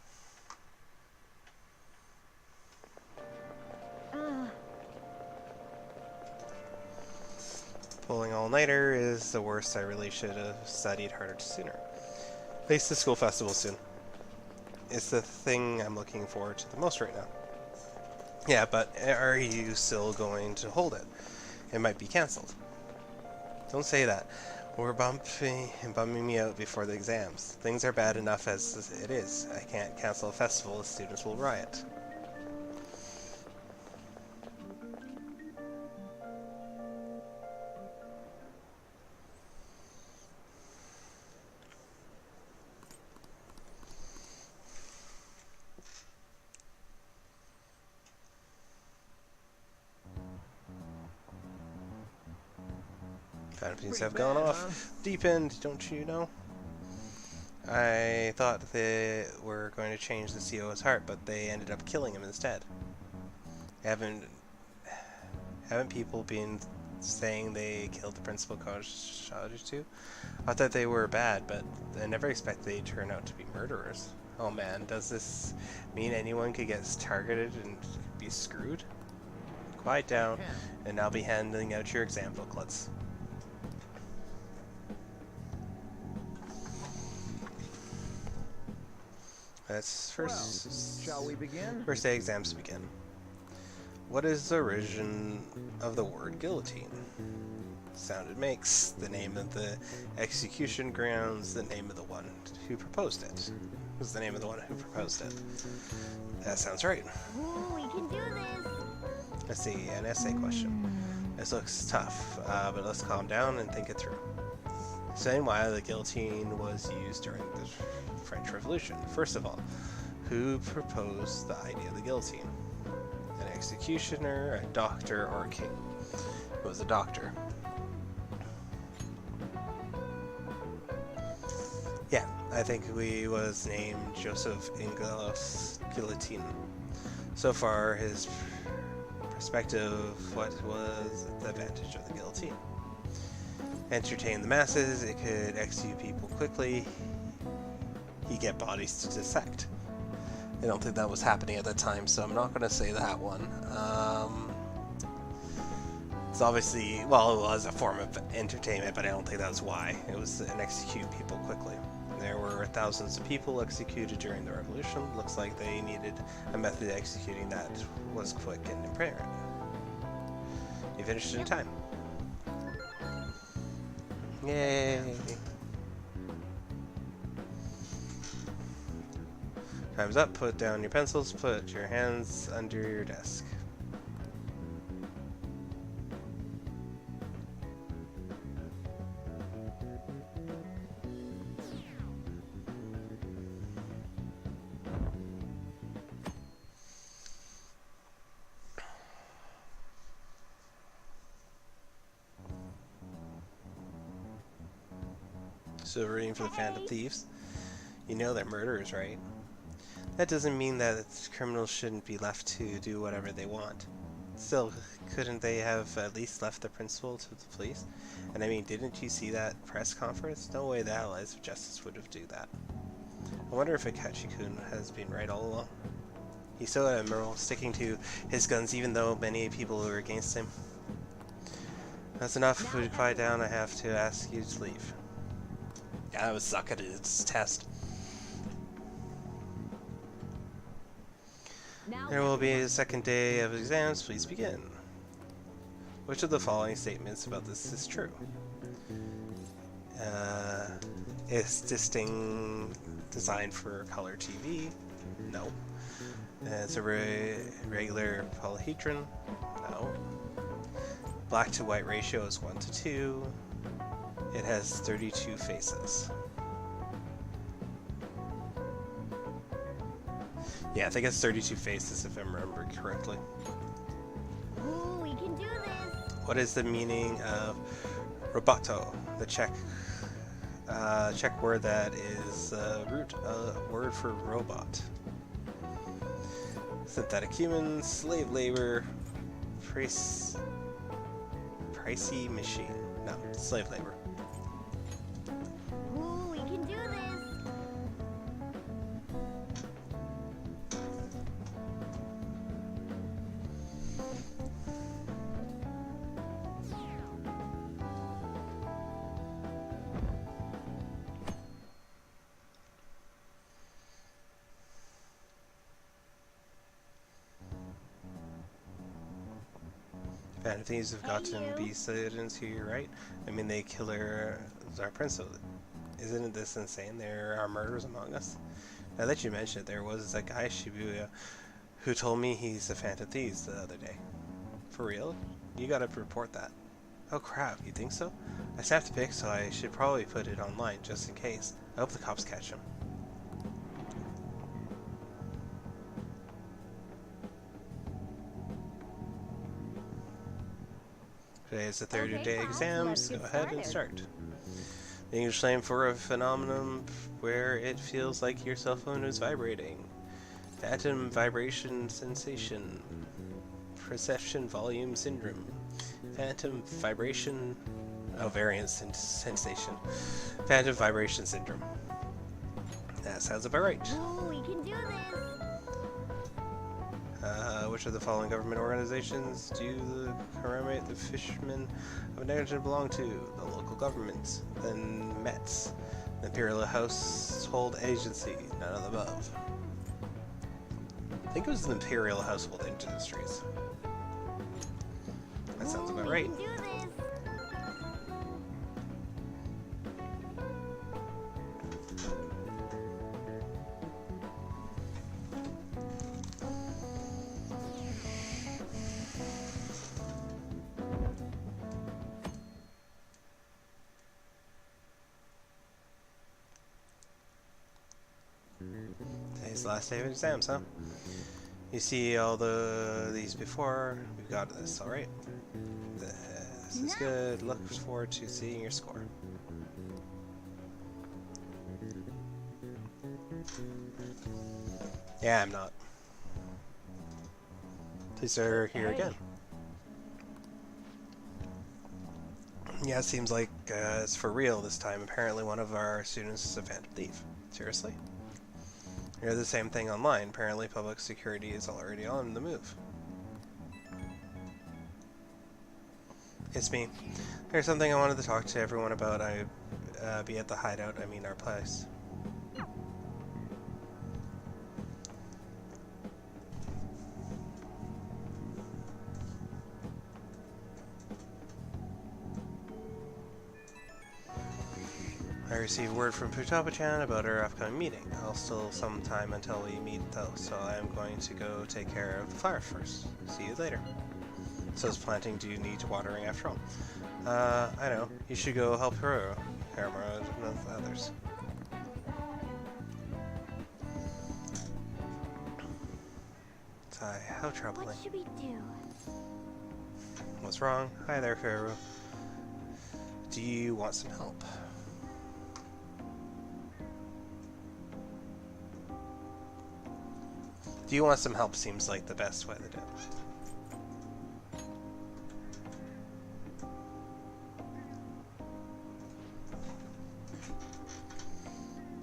Pulling all-nighter is the worst. I really should have studied harder sooner. Face the school festival soon. It's the thing I'm looking forward to the most right now. Yeah, but are you still going to hold it? It might be cancelled. Don't say that. We're bumming me out before the exams. Things are bad enough as it is. I can't cancel a festival. The students will riot. Fantasies have gone off deep end, don't you know? I thought they were going to change the CO's heart, but they ended up killing him instead. Haven't people been saying they killed the principal college too? I thought they were bad, but I never expected they'd turn out to be murderers. Oh man, does this mean anyone could get targeted and be screwed? Quiet down, and I'll be handing out your exam booklets. That's first. Well, shall we begin? First day exams begin. What is the origin of the word guillotine? Sound it makes. The name of the execution grounds. The name of the one who proposed it. Who's the name of the one who proposed it? That sounds right. Ooh, we can do this. Let's see, an essay question. This looks tough, but let's calm down and think it through. Explain why the guillotine was used during the French Revolution. First of all, who proposed the idea of the guillotine? An executioner, a doctor, or a king? It was a doctor. Yeah, I think he was named Joseph Ingles Guillotine. So far, his perspective, what was the advantage of the guillotine? Entertain the masses, it could execute people quickly. You get bodies to dissect. I don't think that was happening at the time, so I'm not going to say that one. It's obviously, well, it was a form of entertainment, but I don't think that's why. It was an execute people quickly. There were thousands of people executed during the revolution. Looks like they needed a method of executing that was quick and apparent. You finished in time. Yay! Time's up. Put down your pencils. Put your hands under your desk. So reading for the Phantom Thieves. You know they're murderers, right? That doesn't mean that criminals shouldn't be left to do whatever they want. Still, couldn't they have at least left the principal to the police? And I mean, didn't you see that press conference? No way the Allies of Justice would have do that. I wonder if Akachi-kun has been right all along. He's so admirable, sticking to his guns even though many people were against him. That's enough. Would you quiet down? I have to ask you to leave. Yeah, that was suck at its test. There will be a second day of exams. Please begin. Which of the following statements about this is true? Is this thing designed for color TV? No. It's a regular polyhedron? No. Black to white ratio is 1 to 2. It has 32 faces. Yeah, I think it's 32 faces if I remember correctly. Ooh, we can do this. What is the meaning of roboto, the Czech word that is root word for robot? Synthetic humans, slave labor, pricey machine. No, slave labor. Ooh, we can do this. Phantom thieves have gotten precedence here, right? I mean, they kill our principal. Isn't this insane? There are murders among us. Now that you mention it, there was a guy, Shibuya, who told me he's a Phantom Thieves the other day. For real? You gotta report that. Oh crap, you think so? I snapped a pic, so I should probably put it online, just in case. I hope the cops catch him. Today is the third Okay, day class, exams. let's Go get ahead and started. start. The English name for a phenomenon where it feels like your cell phone is vibrating. Phantom vibration sensation. Perception volume syndrome. Phantom vibration. Oh, variance sensation. Phantom vibration syndrome. That sounds about right. Ooh, we can do this. Which of the following government organizations do the commemorate the fishermen of Nigeria belong to? The local government, then METS, the Imperial Household Agency, none of the above. I think it was the Imperial Household Industries. That sounds about right. We can do this. Today's the last day of exams, huh? You see all these before. We've got this, alright? This is good. Look forward to seeing your score. Yeah, I'm not. Please are here again. Yeah, it seems like it's for real this time. Apparently one of our students is a Phantom Thief. Seriously? You're the same thing online. Apparently public security is already on the move. It's me. There's something I wanted to talk to everyone about. Be at the hideout, I mean our place. I received word from Futaba-chan about our upcoming meeting. I'll still some time until we meet though, so I am going to go take care of the flowers first. See you later. So is planting do need watering after all? I know. You should go help her, Haramura, and the others. Sigh, how troubling. What should we do? What's wrong? Hi there, Pharaoh. Do you want some help? Do you want some help seems like the best way to do it.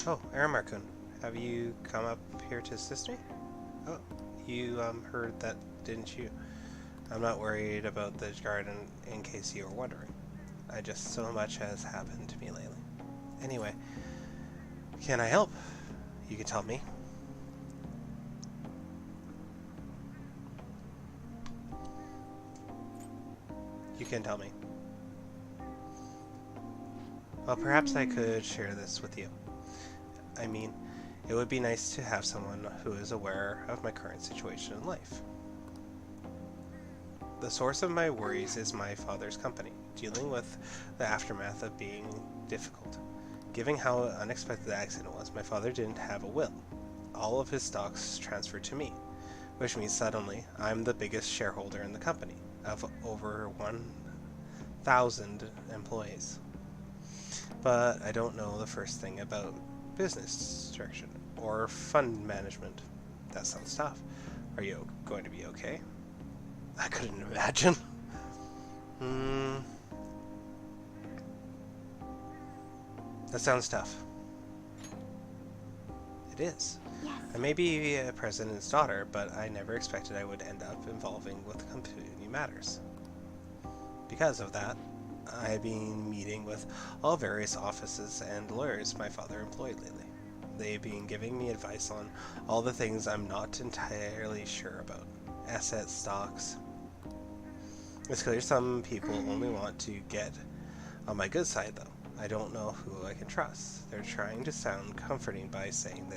Oh, Aramarkun, have you come up here to assist me? Oh, you heard that, didn't you? I'm not worried about the garden in case you were wondering. So much has happened to me lately. Anyway, can I help? You can tell me. You can tell me. Well, perhaps I could share this with you. I mean, it would be nice to have someone who is aware of my current situation in life. The source of my worries is my father's company, dealing with the aftermath of being difficult. Given how unexpected the accident was, my father didn't have a will. All of his stocks transferred to me, which means suddenly I'm the biggest shareholder in the company, of over 1,000 employees. But I don't know the first thing about business direction or fund management. That sounds tough. Are you going to be okay? I couldn't imagine. That sounds tough. It is. Yes. I may be a president's daughter, but I never expected I would end up involving with company matters. Because of that, I've been meeting with all various offices and lawyers my father employed lately. They've been giving me advice on all the things I'm not entirely sure about. Assets, stocks. It's clear some people only want to get on my good side, though. I don't know who I can trust. They're trying to sound comforting by saying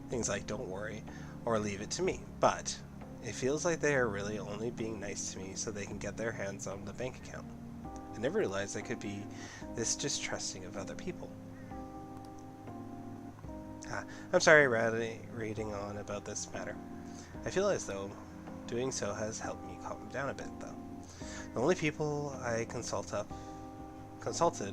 things like "don't worry" or "leave it to me," but it feels like they are really only being nice to me so they can get their hands on the bank account. I never realized I could be this distrusting of other people. I'm sorry reading on about this matter. I feel as though doing so has helped me calm down a bit, though. The only people I consulted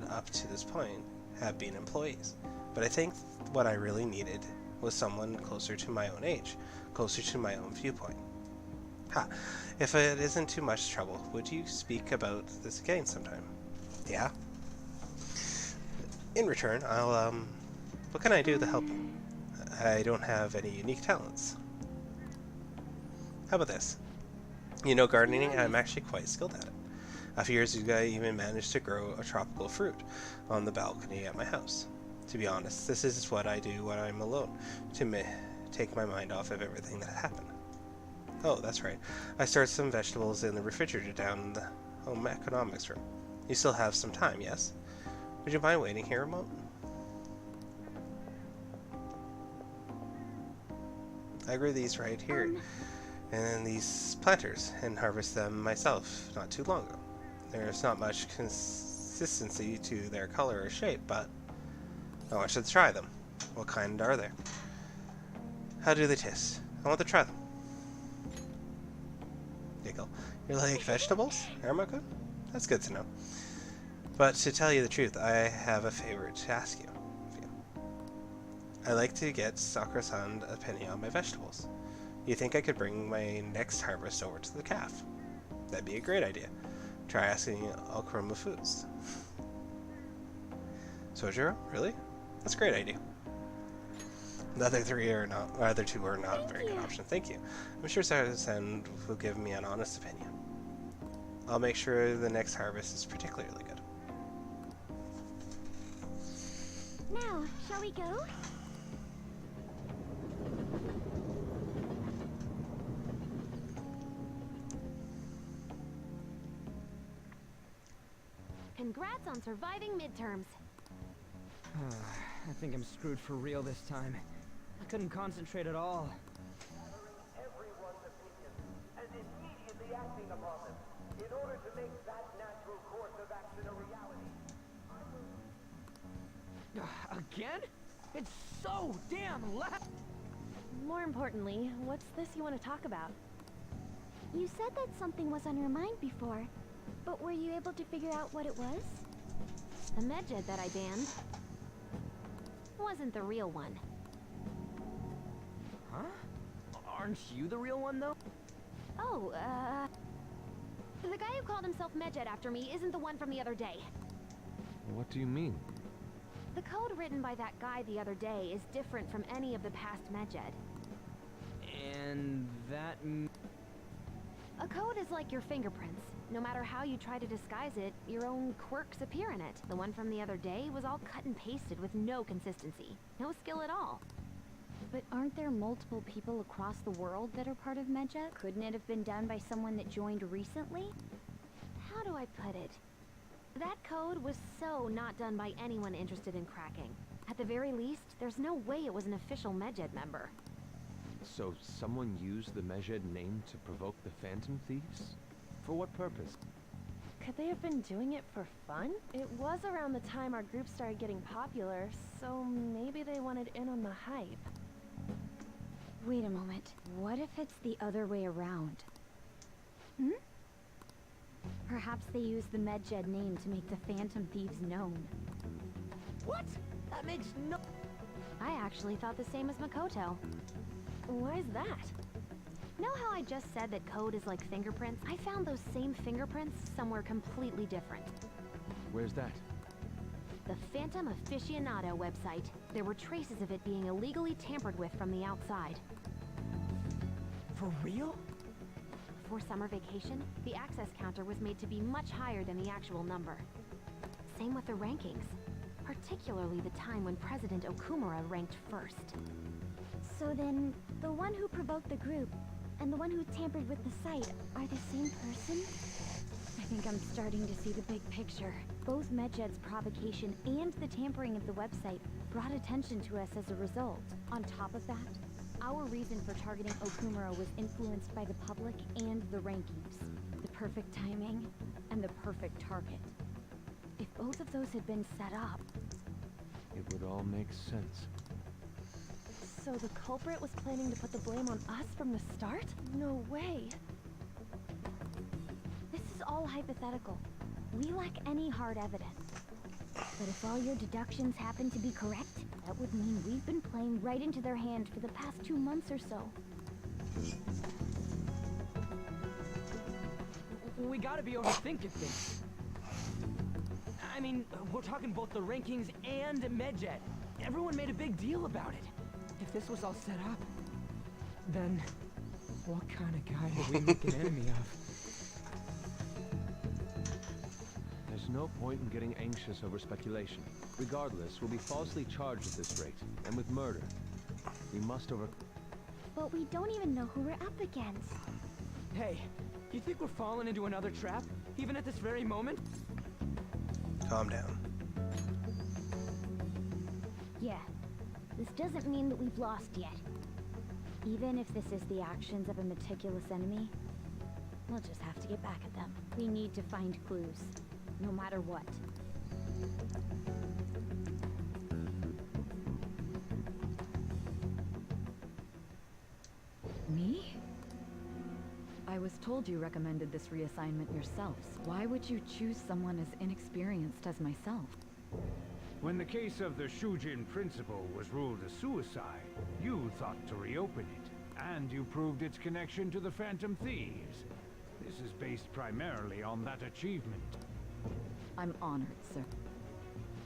up to this point have been employees, but I think what I really needed was someone closer to my own age, closer to my own viewpoint. If it isn't too much trouble, would you speak about this again sometime? Yeah? In return, what can I do to help you? I don't have any unique talents. How about this? You know, gardening, I'm actually quite skilled at it. A few years ago, I even managed to grow a tropical fruit on the balcony at my house. To be honest, this is what I do when I'm alone, to take my mind off of everything that happened. Oh, that's right. I stored some vegetables in the refrigerator down in the home economics room. You still have some time, yes? Would you mind waiting here a moment? I grew these right here, and these planters, and harvest them myself not too long ago. There's not much consistency to their color or shape, but I want you to try them. What kind are they? How do they taste? I want to try them. Giggle. You like vegetables, Ermaka? That's good to know. But to tell you the truth, I have a favor to ask you. I like to get Sakura-san a penny on my vegetables. You think I could bring my next harvest over to the calf? That'd be a great idea. Try asking Alchroma Foods. Sojiro? Really? That's a great idea. The other two are not very good options. Thank you. I'm sure Sakura-san will give me an honest opinion. I'll make sure the next harvest is particularly good. Now, shall we go? Congrats on surviving midterms. I think I'm screwed for real this time. I couldn't concentrate at all. Everyone's opinions and immediately acting upon them in order to make that natural course of action a reality. Again? It's so damn loud! More importantly, what's this you want to talk about? You said that something was on your mind before, but were you able to figure out what it was? The medjed that I banned wasn't the real one. Huh? Aren't you the real one, though? Oh, the guy who called himself Medjed after me isn't the one from the other day. What do you mean? The code written by that guy the other day is different from any of the past Medjed. And that... A code is like your fingerprints. No matter how you try to disguise it, your own quirks appear in it. The one from the other day was all cut and pasted with no consistency. No skill at all. But aren't there multiple people across the world that are part of Medjed? Couldn't it have been done by someone that joined recently? How do I put it? That code was so not done by anyone interested in cracking. At the very least, there's no way it was an official Medjed member. So someone used the Medjed name to provoke the Phantom Thieves? For what purpose? Could they have been doing it for fun? It was around the time our group started getting popular, so maybe they wanted in on the hype. Wait a moment. What if it's the other way around? Perhaps they used the Medjed name to make the Phantom Thieves known. What? That makes no... I actually thought the same as Makoto. Why's that? Know how I just said that code is like fingerprints? I found those same fingerprints somewhere completely different. Where's that? The Phantom Aficionado website. There were traces of it being illegally tampered with from the outside. For real? For summer vacation, the access counter was made to be much higher than the actual number. Same with the rankings, particularly the time when President Okumura ranked first. So then, the one who provoked the group and the one who tampered with the site are the same person? think I'm starting to see the big picture. Both Medjed's provocation and the tampering of the website brought attention to us as a result. On top of that, our reason for targeting Okumura was influenced by the public and the rankings. The perfect timing and the perfect target. If both of those had been set up... It would all make sense. So the culprit was planning to put the blame on us from the start? No way. This is all hypothetical. We lack any hard evidence. But if all your deductions happen to be correct, that would mean we've been playing right into their hand for the past 2 months or so. We gotta be overthinking things. I mean, we're talking both the rankings and Medjed. Everyone made a big deal about it. If this was all set up, then what kind of guy did we make an enemy of? There's no point in getting anxious over speculation. Regardless, we'll be falsely charged at this rate, and with murder. We must But we don't even know who we're up against. Hey, you think we're falling into another trap, even at this very moment? Calm down. Yeah, this doesn't mean that we've lost yet. Even if this is the actions of a meticulous enemy, we'll just have to get back at them. We need to find clues, no matter what. Me? I was told you recommended this reassignment yourselves. Why would you choose someone as inexperienced as myself? When the case of the Shujin principal was ruled a suicide, you thought to reopen it, and you proved its connection to the Phantom Thieves. This is based primarily on that achievement. I'm honored, sir.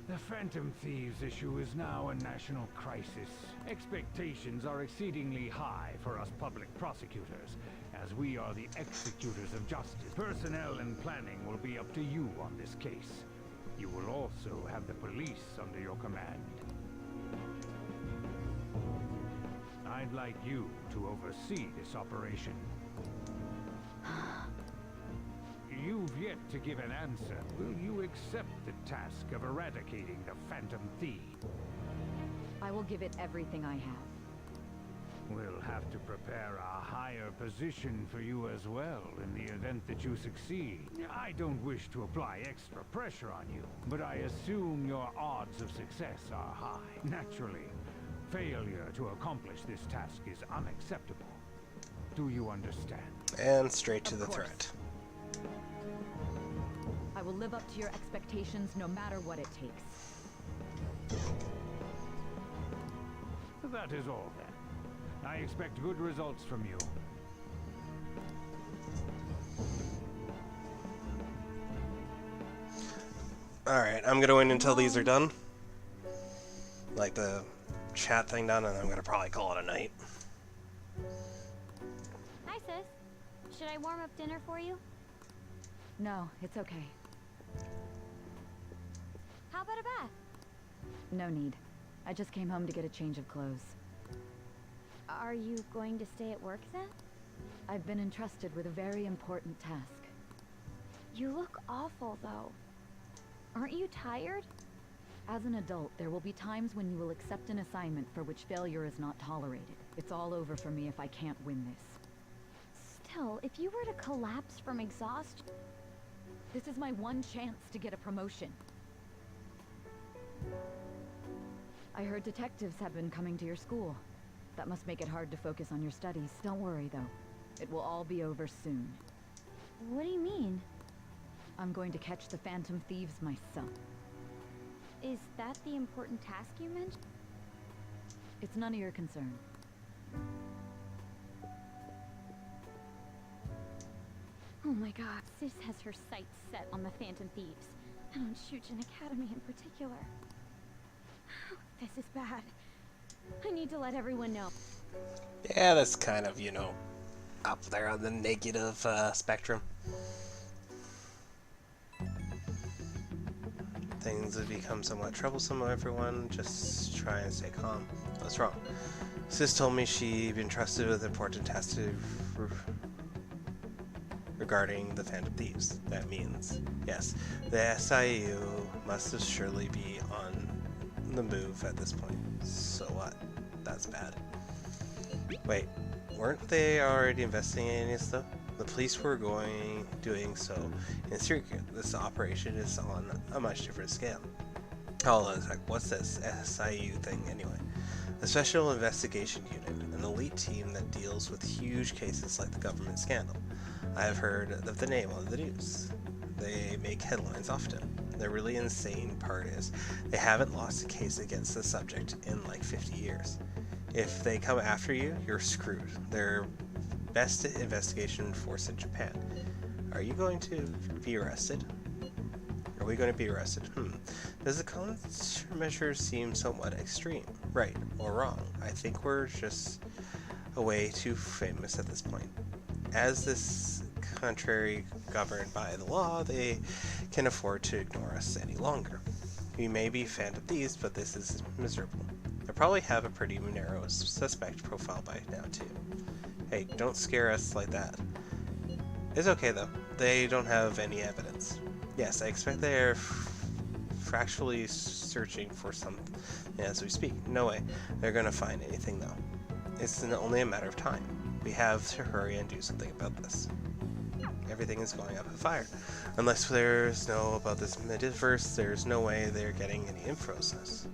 The Phantom Thieves issue is now a national crisis. Expectations are exceedingly high for us public prosecutors, as we are the executors of justice. Personnel and planning will be up to you on this case. You will also have the police under your command. I'd like you to oversee this operation. You've yet to give an answer. Will you accept the task of eradicating the Phantom Thief? I will give it everything I have. We'll have to prepare a higher position for you as well in the event that you succeed. I don't wish to apply extra pressure on you, but I assume your odds of success are high. Naturally, failure to accomplish this task is unacceptable. Do you understand? And straight to the Of course. threat. I will live up to your expectations no matter what it takes. That is all then. I expect good results from you. Alright, I'm gonna wait until these are done. Like the chat thing done, and I'm gonna probably call it a night. Hi, sis. Should I warm up dinner for you? No, it's okay. How about a bath? No need. I just came home to get a change of clothes. Are you going to stay at work then? I've been entrusted with a very important task. You look awful, though. Aren't you tired? As an adult, there will be times when you will accept an assignment for which failure is not tolerated. It's all over for me if I can't win this. Still, if you were to collapse from exhaustion... This is my one chance to get a promotion. I heard detectives have been coming to your school. That must make it hard to focus on your studies. Don't worry, though. It will all be over soon. What do you mean? I'm going to catch the Phantom Thieves myself. Is that the important task you mentioned? It's none of your concern. Oh my god, Sis has her sights set on the Phantom Thieves, and on Shujin Academy in particular. This is bad. I need to let everyone know. Yeah, that's kind of, you know, up there on the negative spectrum. Things have become somewhat troublesome with everyone. Just try and stay calm. What's wrong? Sis told me she'd been trusted with important tasks to regarding the Phantom Thieves. That means, yes, the SIU must have surely be on the move at this point. So what? That's bad. Wait, weren't they already investigating this though? The police were doing so in secret. This operation is on a much different scale. Oh, it's like, what's this SIU thing anyway? A Special Investigation Unit, an elite team that deals with huge cases like the government scandal. I have heard of the name on the news. They make headlines often. The really insane part is they haven't lost a case against the subject in like 50 years. If they come after you, you're screwed. They're best investigation force in Japan. Are you going to be arrested? Are we going to be arrested? Does the countermeasure seem somewhat extreme? Right or wrong? I think we're just a way too famous at this point. As this country governed by the law, they can afford to ignore us any longer. We may be Phantom Thieves, but this is miserable. They probably have a pretty narrow suspect profile by now too. Hey, don't scare us like that. It's okay though. They don't have any evidence. Yes, I expect they're fractionally searching for something as we speak. No way. They're gonna find anything though. It's only a matter of time. We have to hurry and do something about this. Everything is going up in fire. Unless there's no about this metaverse, there's no way they're getting any info on us.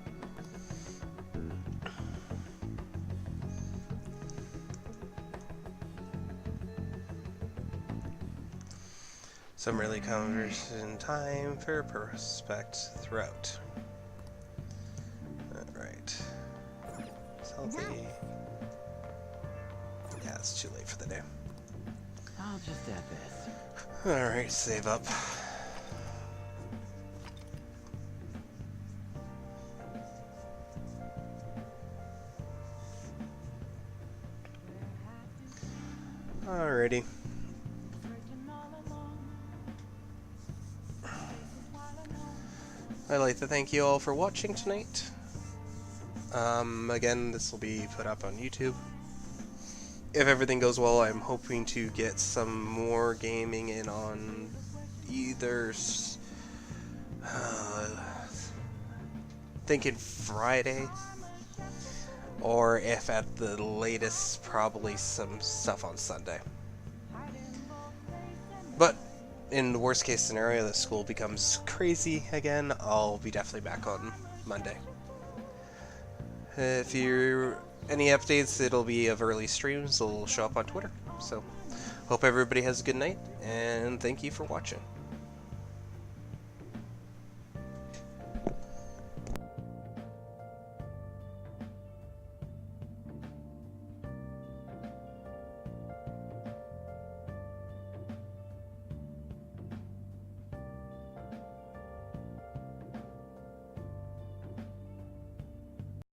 Some really conversation time for prospect throughout. Alright. Healthy. Yeah, it's too late for the day. I'll just add this. Alright, save up. Alrighty. I'd like to thank you all for watching tonight. Again, this will be put up on YouTube. If everything goes well, I'm hoping to get some more gaming in on either thinking Friday, or if at the latest, probably some stuff on Sunday. But in the worst case scenario, the school becomes crazy again, I'll be definitely back on Monday. If you're any updates, it'll be of early streams, it'll show up on Twitter. So, hope everybody has a good night, and thank you for watching.